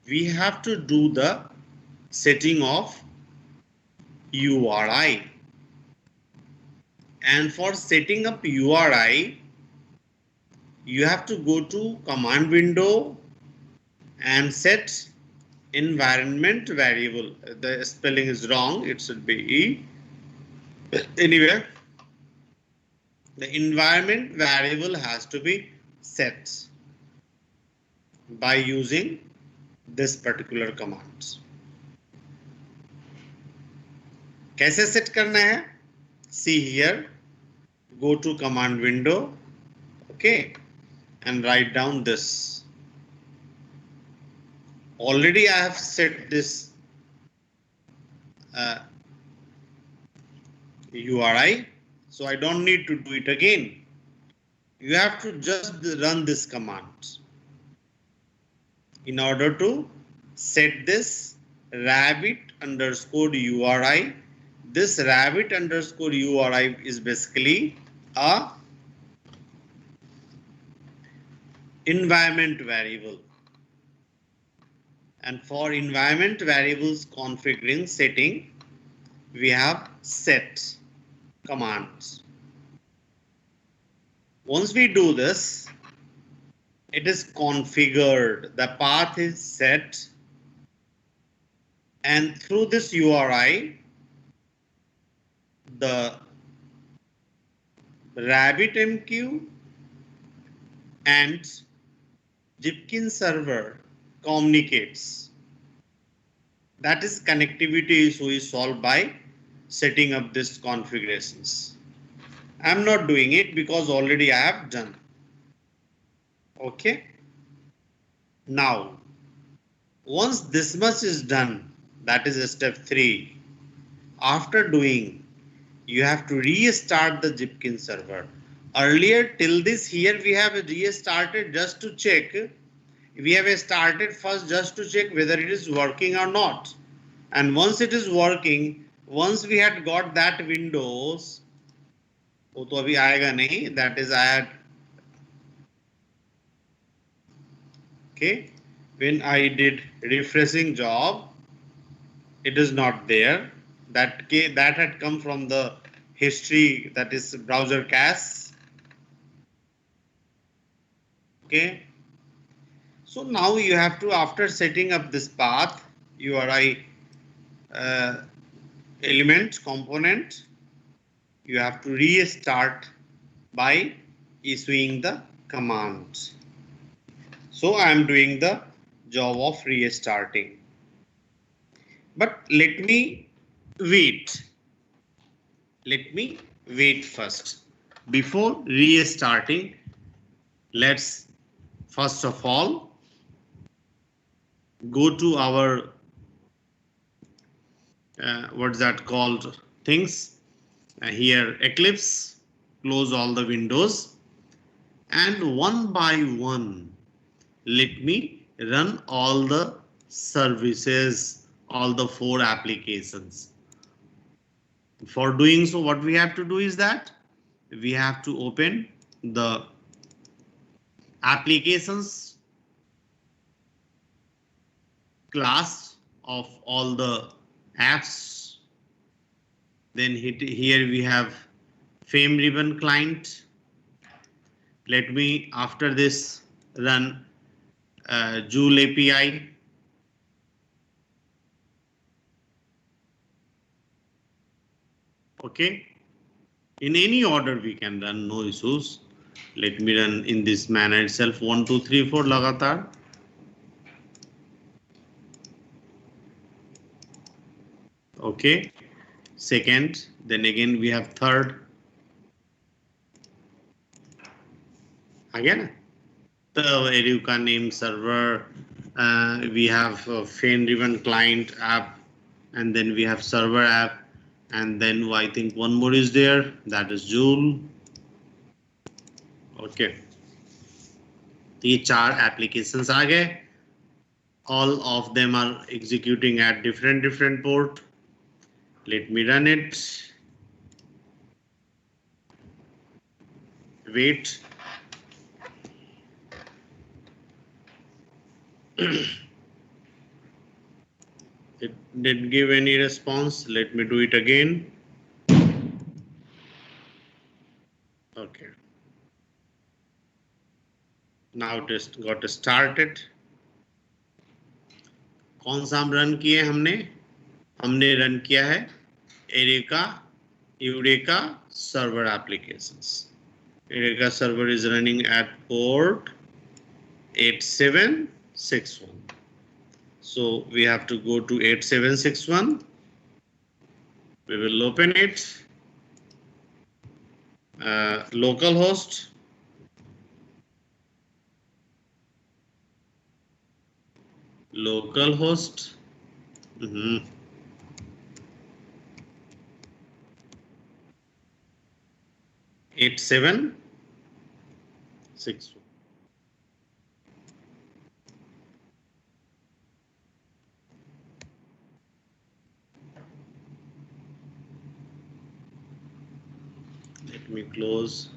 Speaker 2: we have to do the setting of URI. And for setting up URI, you have to go to command window and set environment variable. The spelling is wrong, it should be E. Anyway, the environment variable has to be set by using this particular command. कैसे set करना है? See here, go to command window, okay, and write down this. Already I have set this URI, so I don't need to do it again. You have to just run this command in order to set this rabbit_URI. This rabbit_URI is basically a environment variable. And for environment variables configuring setting, we have set commands. Once we do this, it is configured, the path is set, and through this URI, the RabbitMQ and Zipkin server communicates. That is connectivity issue is solved by setting up this configurations. I am not doing it because already I have done. Okay. Now, once this much is done, that is step 3. After doing, you have to restart the Zipkin server. Earlier till this here we have restarted just to check. We have started first just to check whether it is working or not. And once it is working, once we had got that Windows, वो तो अभी आएगा नहीं, that is I had, okay, when I did refreshing job, it is not there. That had come from the history, that is browser cache. Okay. So now you have to, after setting up this path, URI element component, you have to restart by issuing the command. So I am doing the job of restarting. But let me wait. Let me wait first. Before restarting, let's first of all go to our what's that called things here, Eclipse, close all the windows, and one by one let me run all the services, all the 4 applications. For doing so, what we have to do is that we have to open the applications class of all the apps. Then here we have Fame Ribbon client. Let me after this run Joule API. Okay, in any order we can run, no issues. Let me run in this manner itself, 1 2 3 4 लगातार. Okay, second, then again we have third. Again, the Educa name server, we have Fame Ribbon client app, and then we have server app, and then I think one more is there, that is Joule. Okay, the 4 applications आ गए. All of them are executing at different port. Let me run it. wait. It didn't give any response. Let me do it again. Okay. Now it just got started. कौन सा हम run किए हमने? हमने run किया है Eureka server applications. Eureka server is running at port 8761. So we have to go to 8761. We will open it. Localhost. Localhost. 8761. Let me close.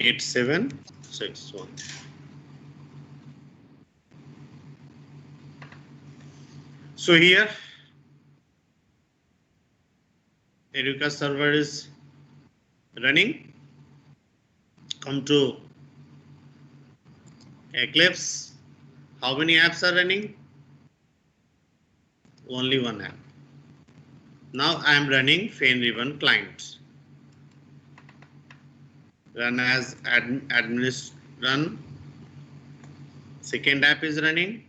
Speaker 2: Eight, 7, 6, 1. So here, Eureka server is running. Come to Eclipse. How many apps are running? Only one app. Now I am running FaneRibbon client. Run as run. Second app is running,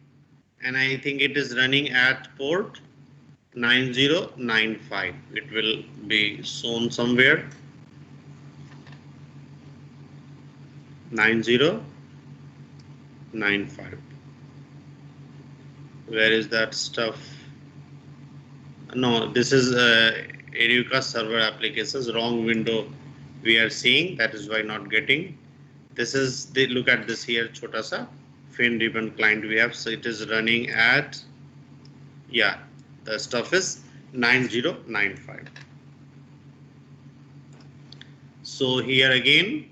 Speaker 2: and I think it is running at port 9095. It will be shown somewhere. 9095. Where is that stuff? No, this is Eureka server applications. Wrong window we are seeing. That is why not getting. This is the look at this here. Chota sa FaneRibbon client we have. So it is running at, yeah, the stuff is 9095. So here again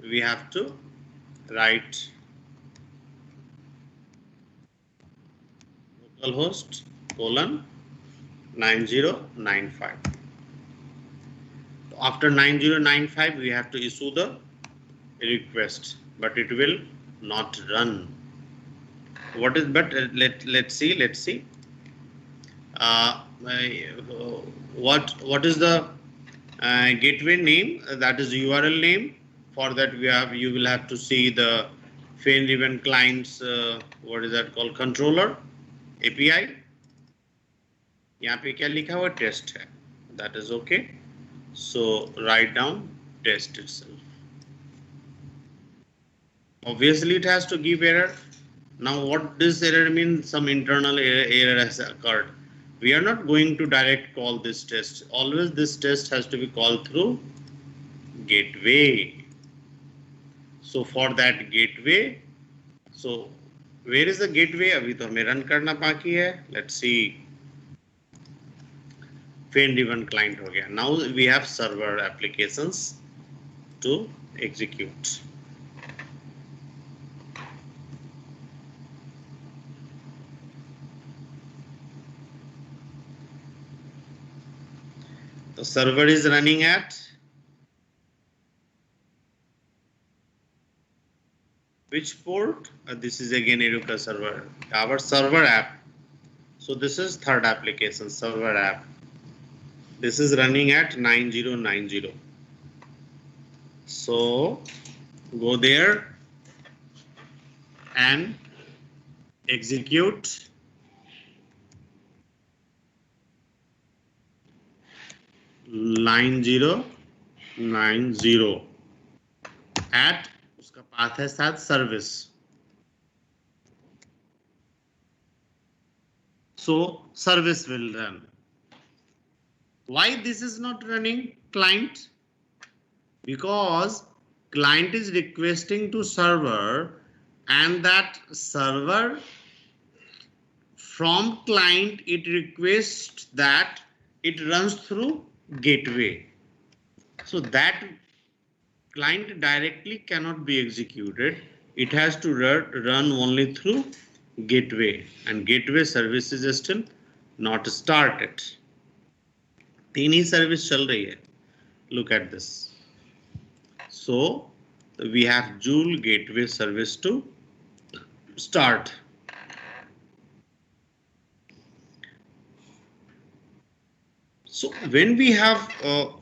Speaker 2: we have to write localhost colon 9095. After 9095 we have to issue the request, but it will not run. What is, but let's see what is the gateway name? That is URL name. For that you will have to see the FaneRibbon clients, what is that called, controller API. यहाँ पे क्या लिखा हुआ test है. That is okay. So write down test itself. Obviously it has to give error. Now what this error means? Some internal error has occurred. We are not going to direct call this test. Always this test has to be called through gateway. So for that gateway, so where is the gateway? अभी तो हमें run करना बाकी है. Let's see. FaneRibbon client हो गया. Now we have server applications to execute. The server is running at which port? This is again Eureka server, our server app. So this is third application, server app. This is running at 9090. So go there and execute line 090 at उसका path है साथ service. So service will run. Why this is not running client? Because client is requesting to server, and that server from client it requests that it runs through gateway. So that client directly cannot be executed. It has to run only through gateway, and gateway service is still not started. तीन ही service चल रही है. Look at this. So we have Joule gateway service to start. So when we have to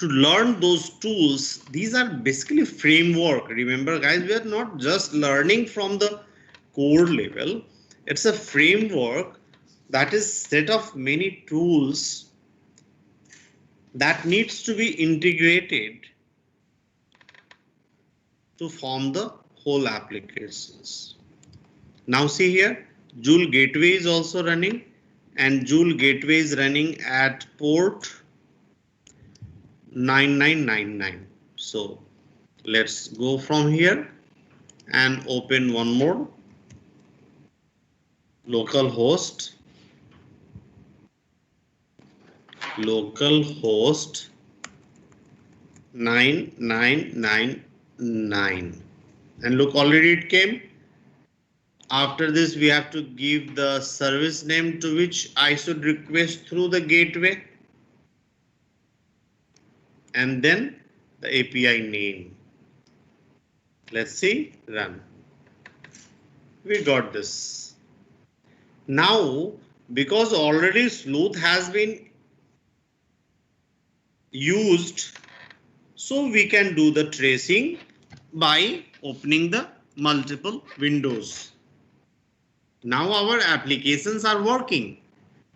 Speaker 2: learn those tools, these are basically framework. Remember guys, we are not just learning from the code level. It's a framework that is set of many tools that needs to be integrated to form the whole applications. Now see here, Joule gateway is also running, and Joule gateway is running at port 9999. So let's go from here and open one more localhost 9999, and look, already it came. After this we have to give the service name to which I should request through the gateway, and then the API name. Let's see, run. We got this. Now because already Sleuth has been used, so we can do the tracing by opening the multiple windows. Now our applications are working,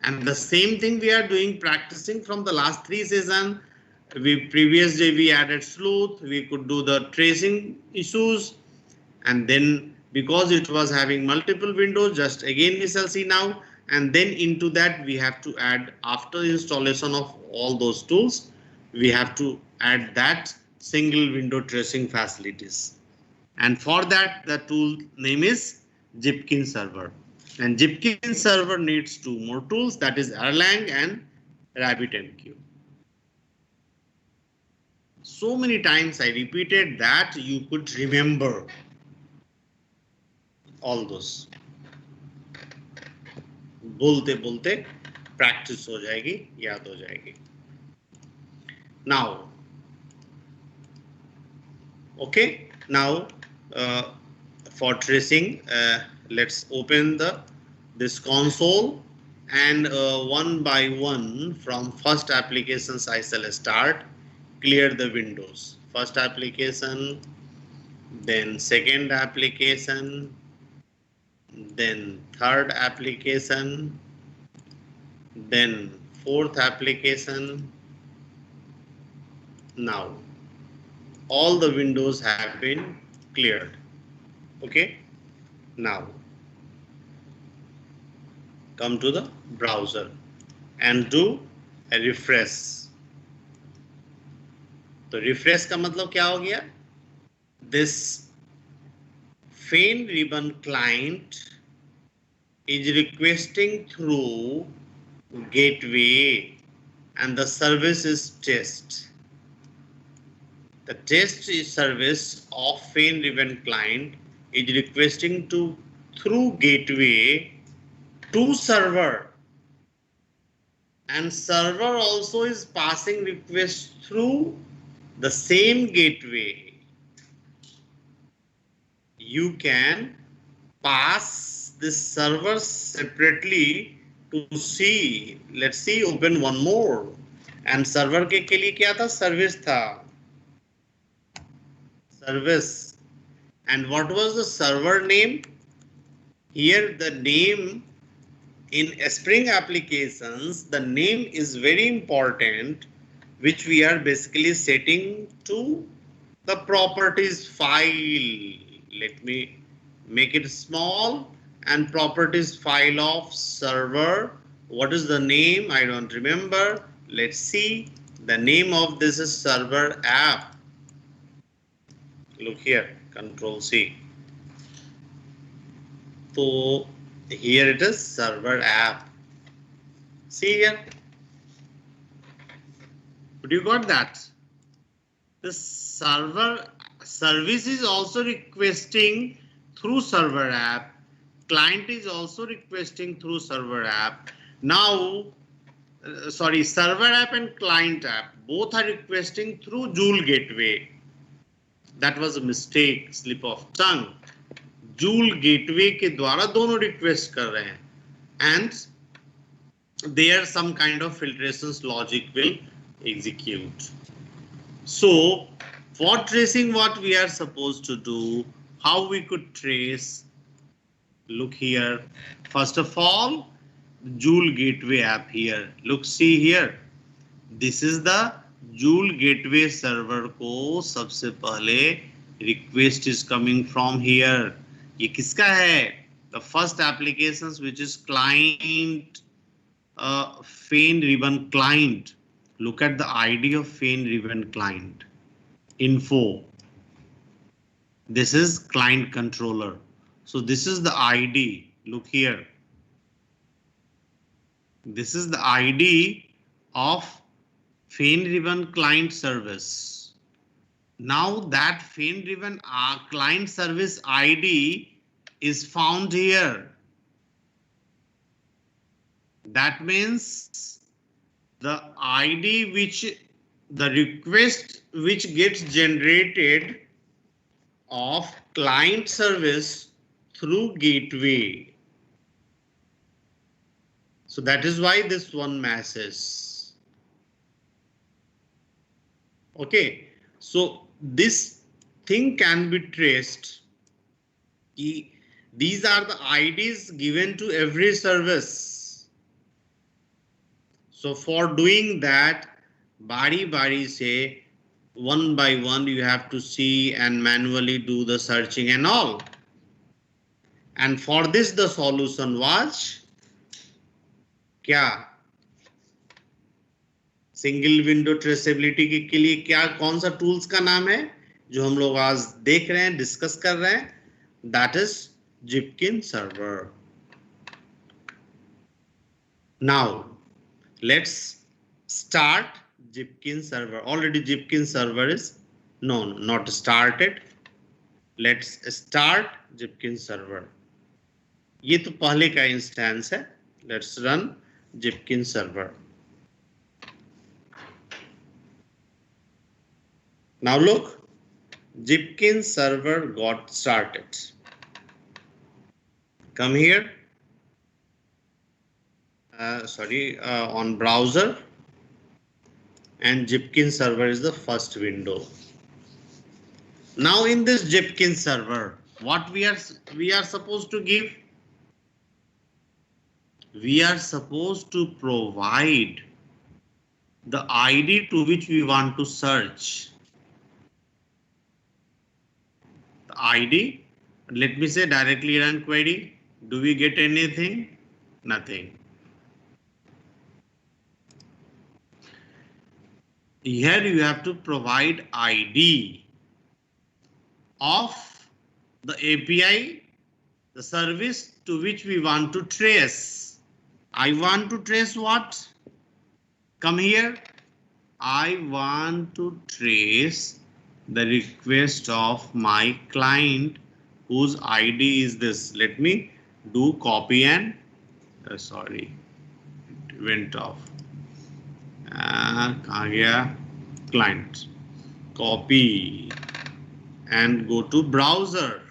Speaker 2: and the same thing we are doing, practicing from the last 3 sessions. Previous day we added Sleuth, we could do the tracing issues, and then because it was having multiple windows, just again we shall see now, and then into that we have to add, after installation of all those tools, we have to add that single window tracing facilities. And for that the tool name is Jipkin server, and Jipkin server needs 2 more tools, that is Erlang and RabbitMQ. So many times I repeated that you could remember all those. बोलते बोलते practice हो जाएगी, याद हो जाएगी. Now, okay, now for tracing, let's open this console, and one by one from first applications I shall start. Clear the windows. First application, then second application, then third application, then fourth application. Now all the windows have been cleared. Okay, now come to the browser and do a refresh. तो refresh का मतलब क्या हो गया? This Fain Ribbon client is requesting through gateway, and the service is test. The test service of Fain Ribbon client is requesting through gateway to server, and server also is passing requests through the same gateway. You can pass this server separately to see. Let's see, open one more, and server के लिए क्या था? Service था. Service. And what was the server name? Here the name in Spring applications, the name is very important, which we are basically setting to the properties file. Let me make it small, and properties file of server. What is the name? I don't remember. Let's see. The name of this is server app. Look here, Control C. So here it is server app. See here. But you got that? The server service is also requesting through server app. Client is also requesting through server app. Now, server app and client app both are requesting through Joule gateway. That was a mistake, slip of tongue. Joule gateway के द्वारा दोनों request कर रहे हैं, and there some kind of filtrations logic will execute. So for tracing, what we are supposed to do, how we could trace, look here. First of all, Joule gateway app here. Look, see here. This is the Joule gateway server को सबसे पहले request is coming from here. ये किसका है? The first applications which is client, Fain Ribbon client. Look at the ID of Fain Ribbon client. Info. This is client controller. So this is the ID. Look here. This is the ID of Fain Ribbon client service. Now that Fain Ribbon client service ID is found here. That means the ID which the request which gets generated of client service through gateway. So that is why this one matches. Okay, so this thing can be traced. These are the IDs given to every service. So for doing that, bari se, one by one you have to see and manually do the searching and all. And for this the solution was क्या? Single window traceability के लिए क्या कौन सा tools का नाम है जो हम लोग आज देख रहे हैं, डिस्कस कर रहे हैं? That is Jipkin server. Now let's start Jipkin server. Already Jipkin server is not started. Let's start Jipkin server. ये तो पहले का इंस्टेंस है. Let's run Jipkin server. Now look, Jipkin server got started. Come here. On browser, and Jipkin server is the first window. Now in this Jipkin server, what we are supposed to give? We are supposed to provide the ID to which we want to search. The ID, let me say directly run query. Do we get anything? Nothing. Here you have to provide ID of the API, the service to which we want to trace. I want to trace what? Come here. I want to trace the request of my client whose ID is this. Let me do copy and sorry, it went off. कहाँ गया? Client. Copy and go to browser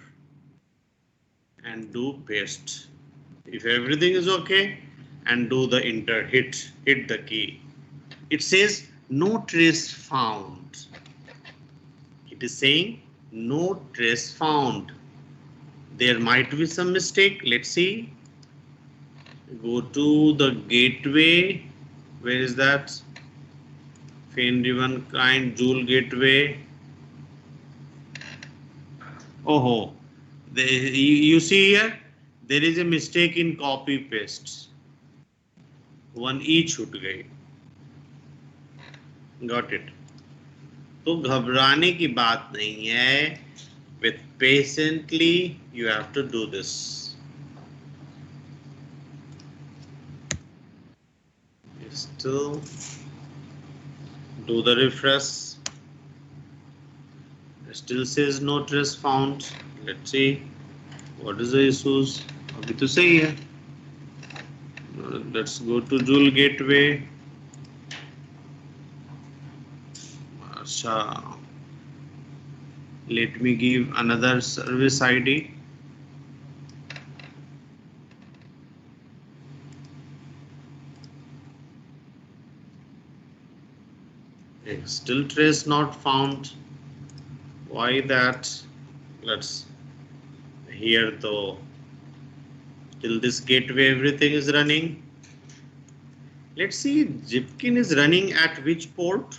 Speaker 2: and do paste. If everything is okay, and do the enter, hit the key. It says no trace found. It is saying no trace found. There might be some mistake. Let's see. Go to the gateway. Where is that? Fain Ribbon client Joule gateway. Oh, you see here, there is a mistake in copy paste. One E छूट गई. Got it. तो घबराने की बात नहीं है. With patiently you have to do this. Still do the refresh. Still says no trace found. Let's see what is the issues. अभी तो सही है. Let's go to Joule Gateway. अच्छा. Let me give another service ID. Still trace not found. Why that? Let's here though. Till this gateway everything is running. Let's see Zipkin is running at which port?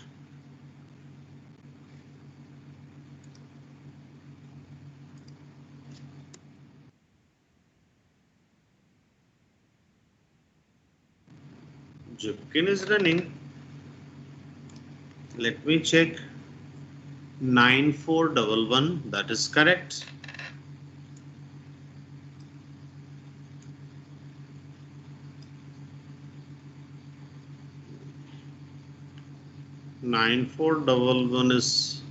Speaker 2: Zipkin is running. Let me check. 9411, that is correct. Nine four double one is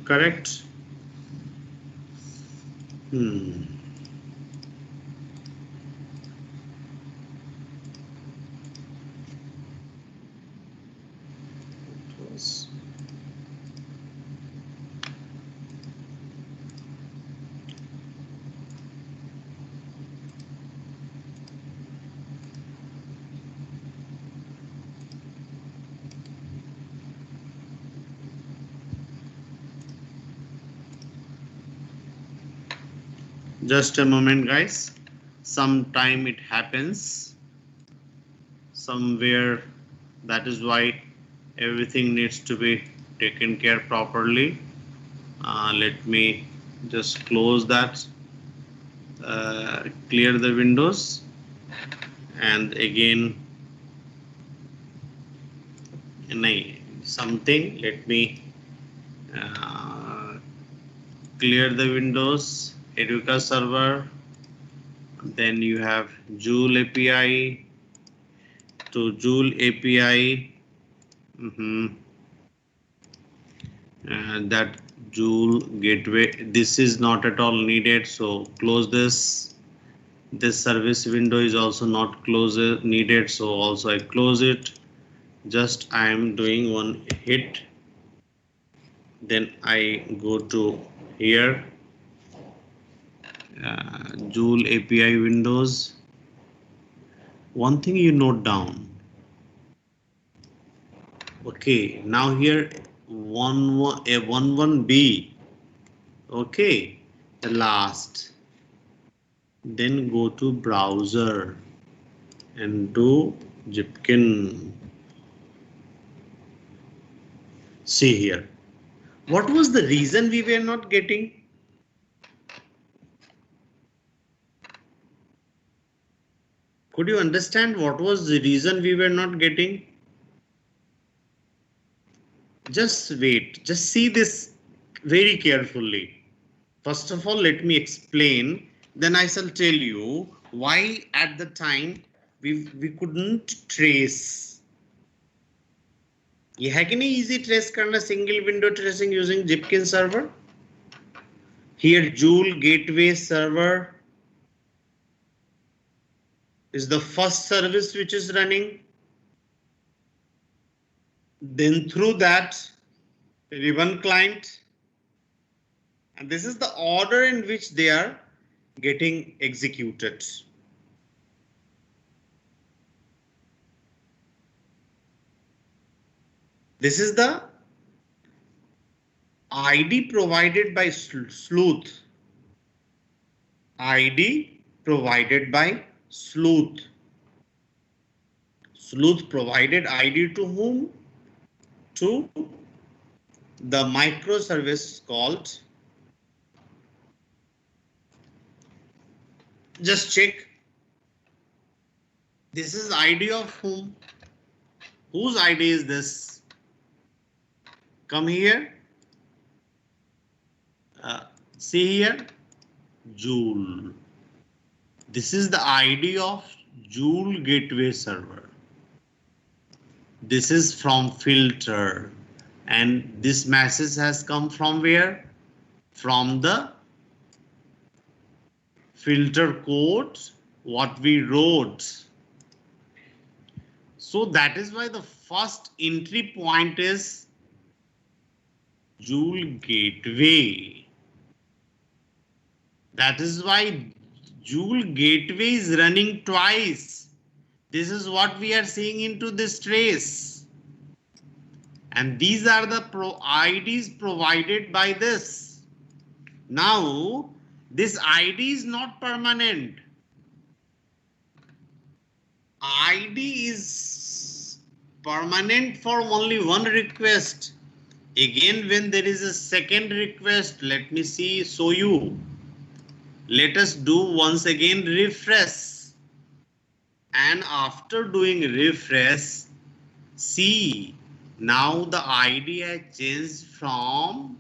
Speaker 2: correct. Just a moment, guys. Sometime it happens somewhere. That is why everything needs to be taken care properly. Let me just close that, clear the windows, and again something. Let me clear the windows, Educa server, then you have Joule API to Joule API. That Joule gateway, this is not at all needed, so close this. This service window is also not needed, so also I close it. Just I am doing one hit, then I go to here, Joule API windows. One thing you note down. Okay, now here 11B. Okay, the last. Then go to browser and do Zipkin. See here. What was the reason we were not getting? Could you understand what was the reason we were not getting? Just wait, just see this very carefully. First of all, let me explain, then I shall tell you why at the time we couldn't trace. ये है कि नहीं easy trace करना single window tracing using Zipkin server? Here Joule gateway server is the first service which is running. Then through that Ribbon client, and this is the order in which they are getting executed. This is the ID provided by Sleuth. ID provided by Sleuth. Sleuth provided ID to whom? To the microservice called. Just check. This is ID of whom? Whose ID is this? Come here. See here, Joule. This is the ID of Joule gateway server. This is from filter, and this message has come from where? From the filter code, what we wrote. So that is why the first entry point is Joule gateway. That is why Joule gateway is running twice. This is what we are seeing into this trace. And these are the IDs provided by this. Now, this ID is not permanent. ID is permanent for only one request. Again, when there is a second request, let me see, show you. Let us do once again refresh. And after doing refresh, see, now the ID has changed from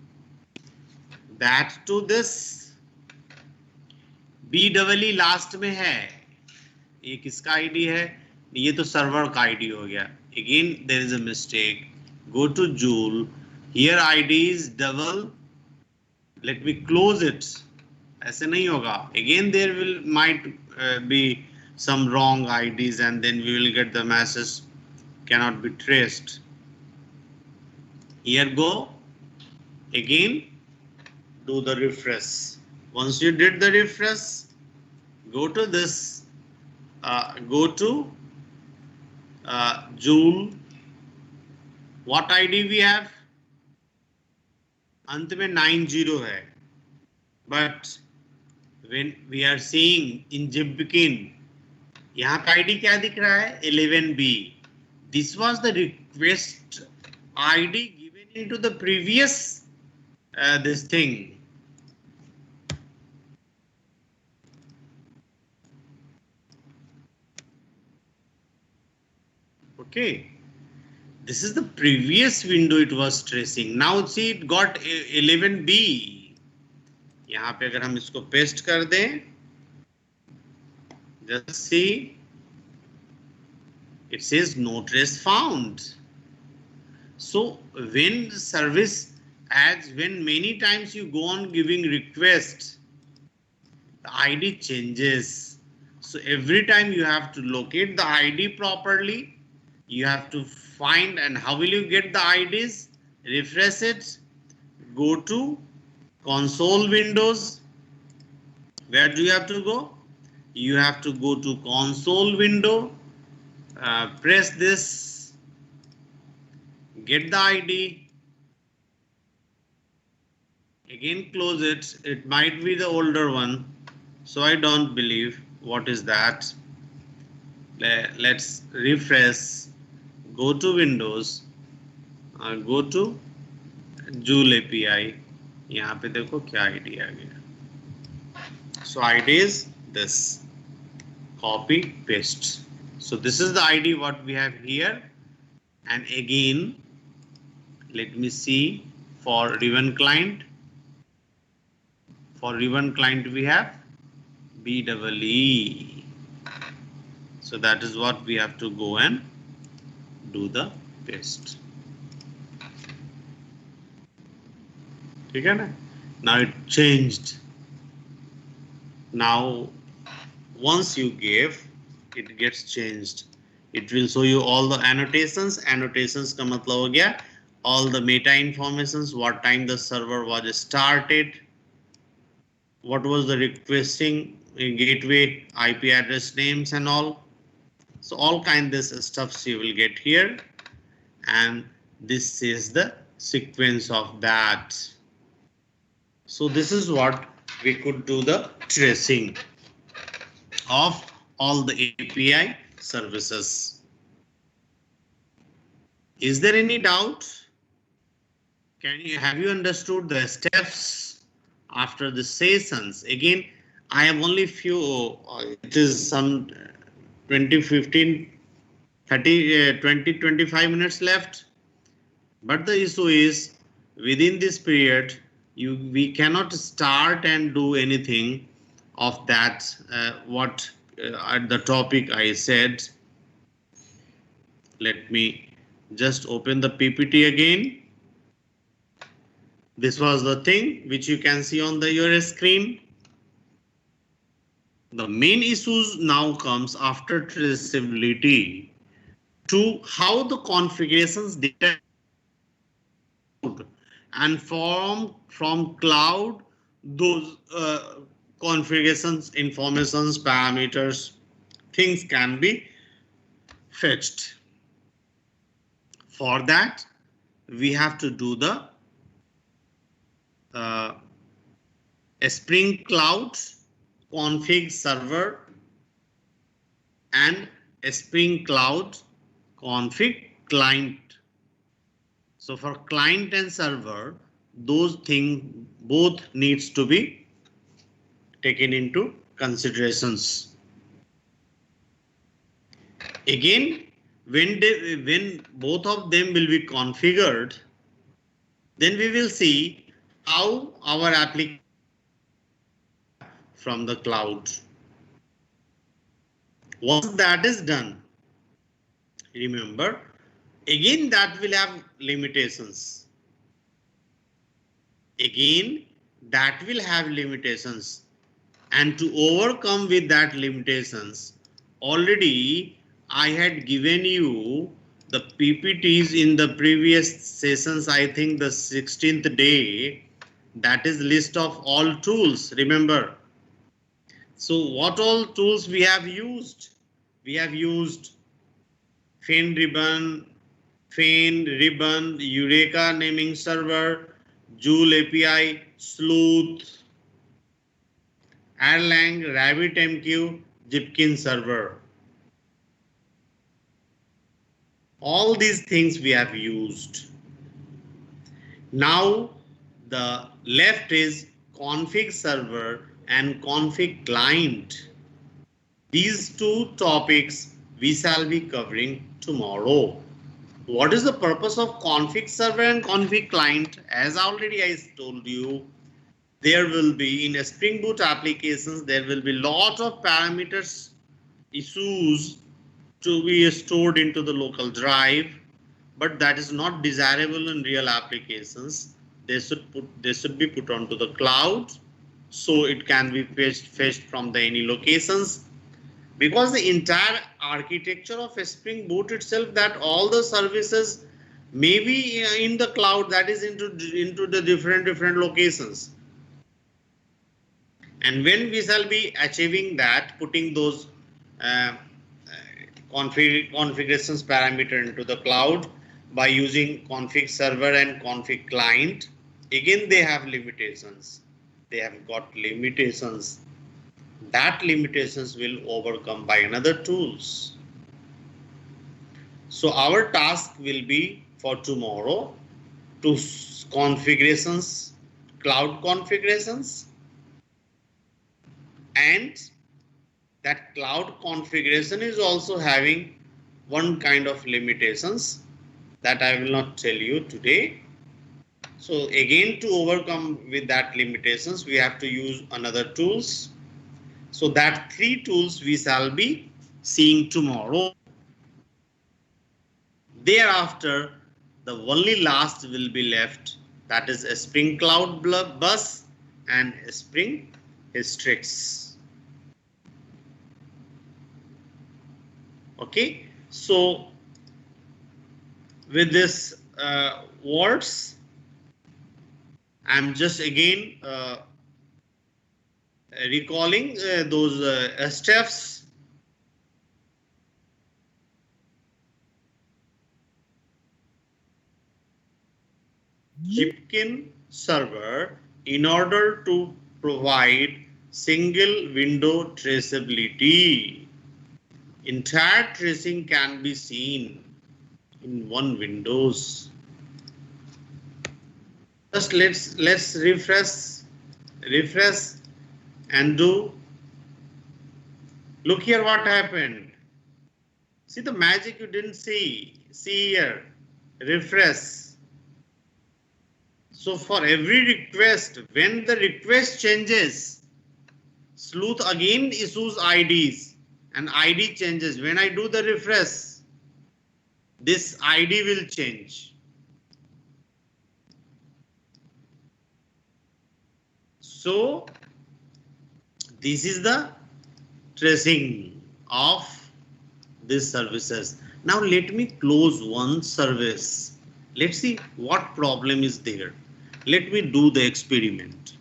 Speaker 2: that to this. BEE last में है. ये किसका ID है? ये तो server का ID हो गया. Again there is a mistake. Go to Joule. Here ID is double. Let me close it. ऐसे नहीं होगा. Again there might be some wrong IDs, and then we will get the message cannot be traced. Here go. Again do the refresh. Once you did the refresh, go to this, go to Joule. What ID we have? अंत में 90 है. But when we are seeing in Jibbekin, यहाँ का ID क्या दिख रहा है? 11B. This was the request ID given into the previous this thing. Okay, this is the previous window it was tracing. Now see it got 11B. यहाँ पे अगर हम इसको paste कर दें, just see, it says no trace found. So when service adds, when many times you go on giving requests, the ID changes. So every time you have to locate the ID properly. You have to find, and how will you get the IDs? Refresh it. Go to console windows. Where do you have to go? You have to go to console window. Press this. Get the ID. Again close it. It might be the older one. So I don't believe. What is that? Let's refresh. Go to Windows, go to Joule API. यहाँ पे देखो क्या ID आ गया. So ID is this. Copy, paste. So this is the ID what we have here. And again, let me see for Ribbon client. For Ribbon client we have BEE. So that is what we have to go and do the paste. ठीक है ना? Now it changed. Now once you give, it gets changed. It will show you all the annotations. Annotations का मतलब हो गया all the meta informations. What time the server was started. What was the requesting gateway, IP address names and all. So all kind of stuffs you will get here, and this is the sequence of that. So this is what we could do the tracing of all the API services. Is there any doubt? Have you understood the steps after the sessions? Again, I have only few, it is some 20-15 25 minutes left. But the issue is within this period, we cannot start and do anything of that what at the topic I said. Let me just open the PPT again. This was the thing which you can see on your screen. The main issues now comes after traceability to how the configurations data and from cloud those configurations, informations, parameters, things can be fetched. For that, we have to do the Spring Cloud config server and Spring Cloud config client. So for client and server, those things both needs to be taken into considerations. Again, when both of them will be configured, then we will see how our application from the cloud. Once that is done, remember, again that will have limitations. Again, that will have limitations. And to overcome with that limitations, already I had given you the PPTs in the previous sessions, I think the 16th day, that is list of all tools, remember. So what all tools we have used? We have used Fain Ribbon, Eureka naming server, Joule API, Sleuth, Erlang, RabbitMQ, Zipkin server. All these things we have used. Now the left is config server and config client. These two topics we shall be covering tomorrow. What is the purpose of config server and config client? As already I told you, there will be in a Spring Boot applications, there will be lot of parameters issues to be stored into the local drive, but that is not desirable in real applications. They should be put onto the cloud, so it can be fetched from the any locations. Because the entire architecture of a Spring Boot itself, that all the services may be in the cloud, that is into the different locations. And when we shall be achieving that, putting those configurations parameter into the cloud by using config server and config client, again they have limitations. They have got limitations. That limitations will overcome by another tools. So our task will be for tomorrow to configurations, cloud configurations, and that cloud configuration is also having one kind of limitations that I will not tell you today. So again, to overcome with that limitations, we have to use another tools. So that three tools we shall be seeing tomorrow. Thereafter, the only last will be left, that is a Spring Cloud Bus and a Spring Hystrix. Okay, so with this words, I'm just again recalling those steps. Zipkin server, in order to provide single window traceability, entire tracing can be seen in one windows. Just let's refresh and do. Look here what happened. See the magic you didn't see. See here, refresh. So for every request, when the request changes, Sleuth again issues IDs and ID changes. When I do the refresh, this ID will change. So this is the tracing of these services. Now let me close one service. Let's see what problem is there. Let me do the experiment.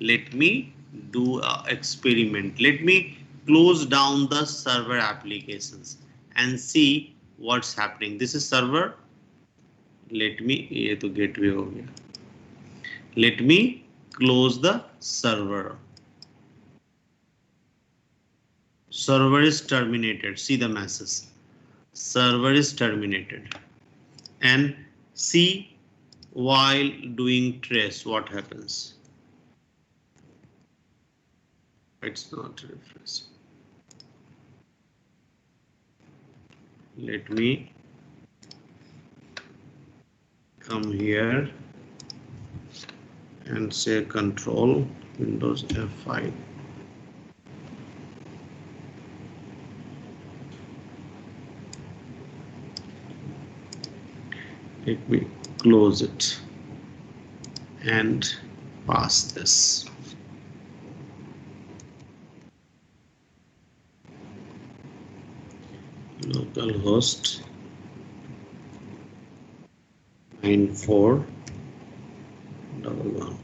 Speaker 2: Let me do an experiment. Let me close down the server applications and see what's happening. This is server. Let me, ये तो gateway हो गया. Let me close the server. Server is terminated. See the message. Server is terminated. And see while doing trace what happens. It's not refresh. Let me come here and say control Windows F5. Let me close it and pass this. Localhost 9411.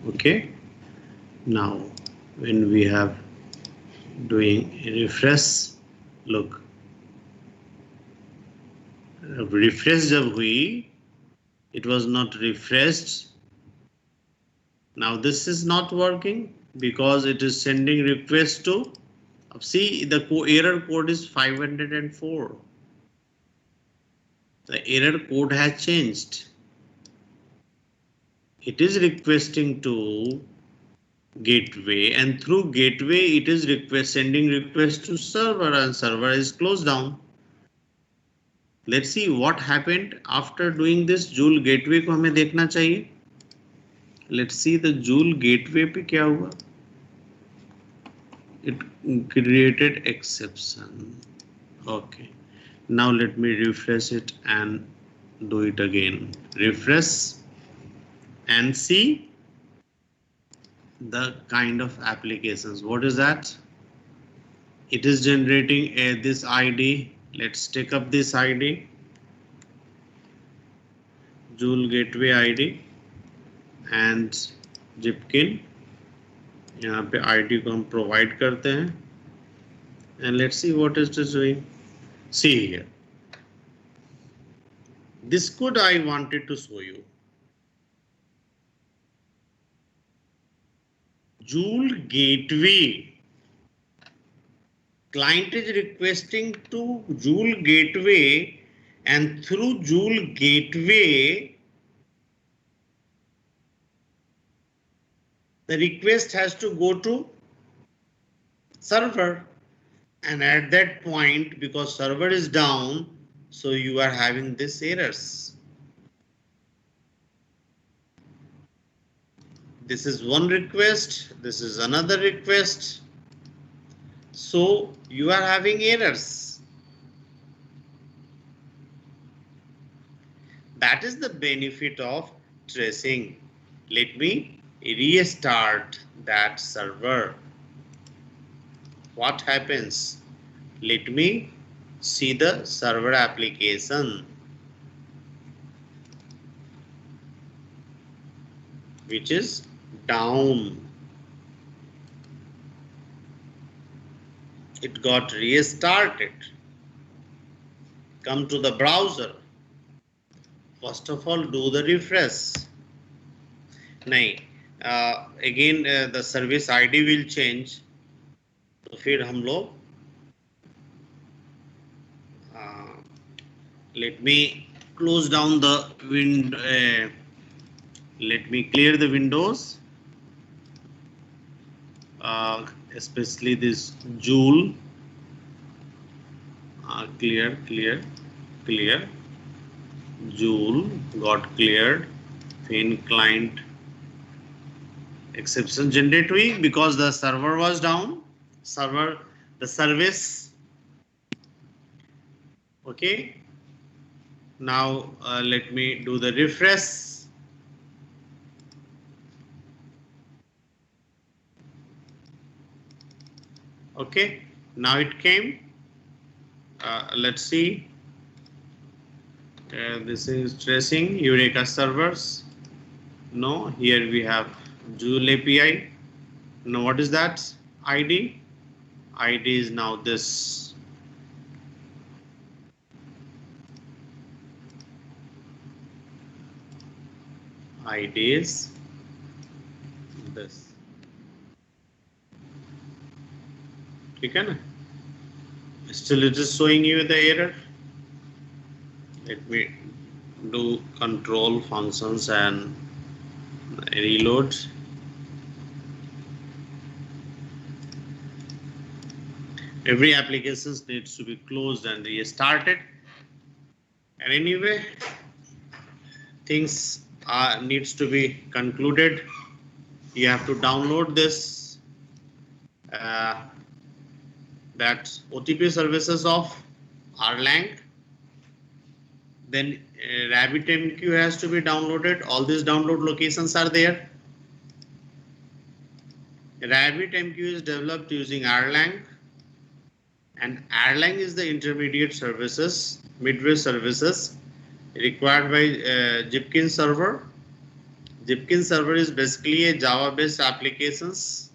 Speaker 2: Okay. Now when we have doing refresh, look. Refresh जब हुई, it was not refreshed. Now this is not working because it is sending request to. See the error code is 504. The error code has changed. It is requesting to gateway, and through gateway it is sending request to server, and server is closed down. Let's see what happened after doing this. Joule gateway को हमें देखना चाहिए. Let's see the Joule gateway पे क्या हुआ. It created exception. Okay. Now let me refresh it and do it again. Refresh and see the kind of applications. What is that? It is generating this ID. Let's take up this ID. Joule Gateway ID and Zipkin. यहाँ पे ID को हम provide करते हैं. And let's see what is this doing. See here. This code I wanted to show you. Joule Gateway. Client is requesting to Joule Gateway, and through Joule Gateway, the request has to go to server. And at that point, because server is down, so you are having these errors. This is one request, this is another request. So you are having errors. That is the benefit of tracing. Let me restart that server. What happens? Let me see the server application, which is down. It got restarted. Come to the browser. First of all, do the refresh. नहीं, again the service ID will change. तो फिर हम लोग let me close down the window. Let me clear the windows especially this Joule. Clear. Joule got cleared. Fin client exception generated because the server was down. The service. Okay. Now let me do the refresh. Okay. Now it came. Let's see. This is tracing Eureka servers. No, here we have Joule API. Now what is that? ID. ID is now this. ID is this. Okay, na? Still it is showing you the error. Let me do control functions and reload. Every application needs to be closed and restarted. And anyway, things needs to be concluded. You have to download this that OTP services of Erlang. Then RabbitMQ has to be downloaded. All these download locations are there. RabbitMQ is developed using Erlang, and Erlang is the intermediate services, midway services required by Zipkin server. Zipkin server is basically a Java-based applications,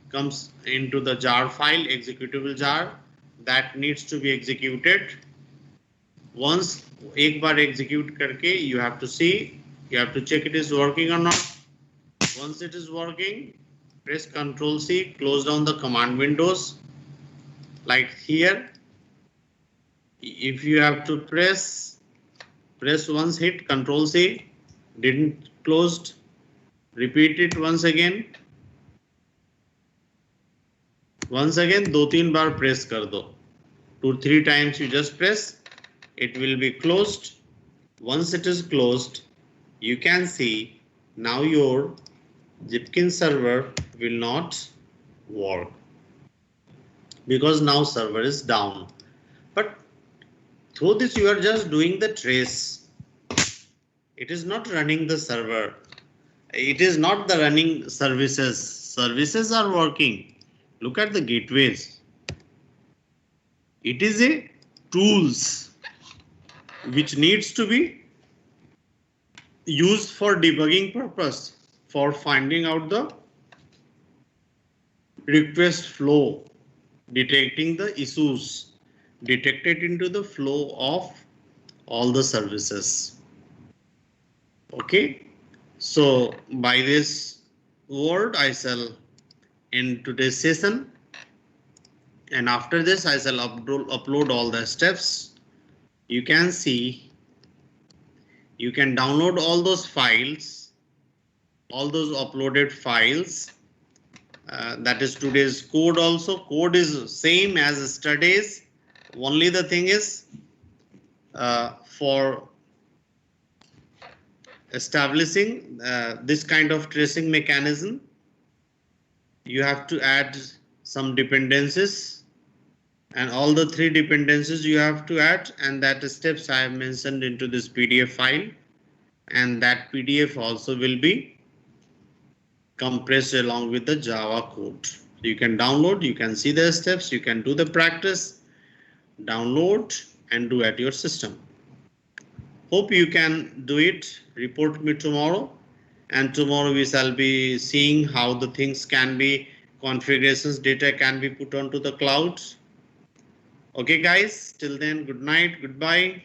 Speaker 2: comes into the jar file, executable jar, that needs to be executed. Once एक बार execute करके, you have to see, you have to check it is working or not. Once it is working, press Ctrl C, close down the command windows. Like here, if you have to press once, hit Ctrl C, didn't closed, repeat it once again. Once again, 2-3 bar press कर दो. 2-3 times you just press, it will be closed. Once it is closed, you can see now your Zipkin server will not work because now server is down. But through this you are just doing the trace. It is not running the server. It is not the running services. Services are working. Look at the gateways. It is a tools which needs to be used for debugging purpose, for finding out the request flow, detecting the issues detected into the flow of all the services. Okay, so by this word I shall end today's session, and after this I shall upload all the steps. You can see, you can download all those files, all those uploaded files. That is today's code also. Code is same as yesterday's. Only the thing is for establishing this kind of tracing mechanism, you have to add some dependencies. And all the 3 dependencies you have to add, and that steps I have mentioned into this PDF file, and that PDF also will be compressed along with the Java code. You can download, you can see the steps, you can do the practice, download and do at your system. Hope you can do it. Report me tomorrow, and tomorrow we shall be seeing how the things can be, configurations data can be put onto the cloud. Okay guys, till then, good night, goodbye.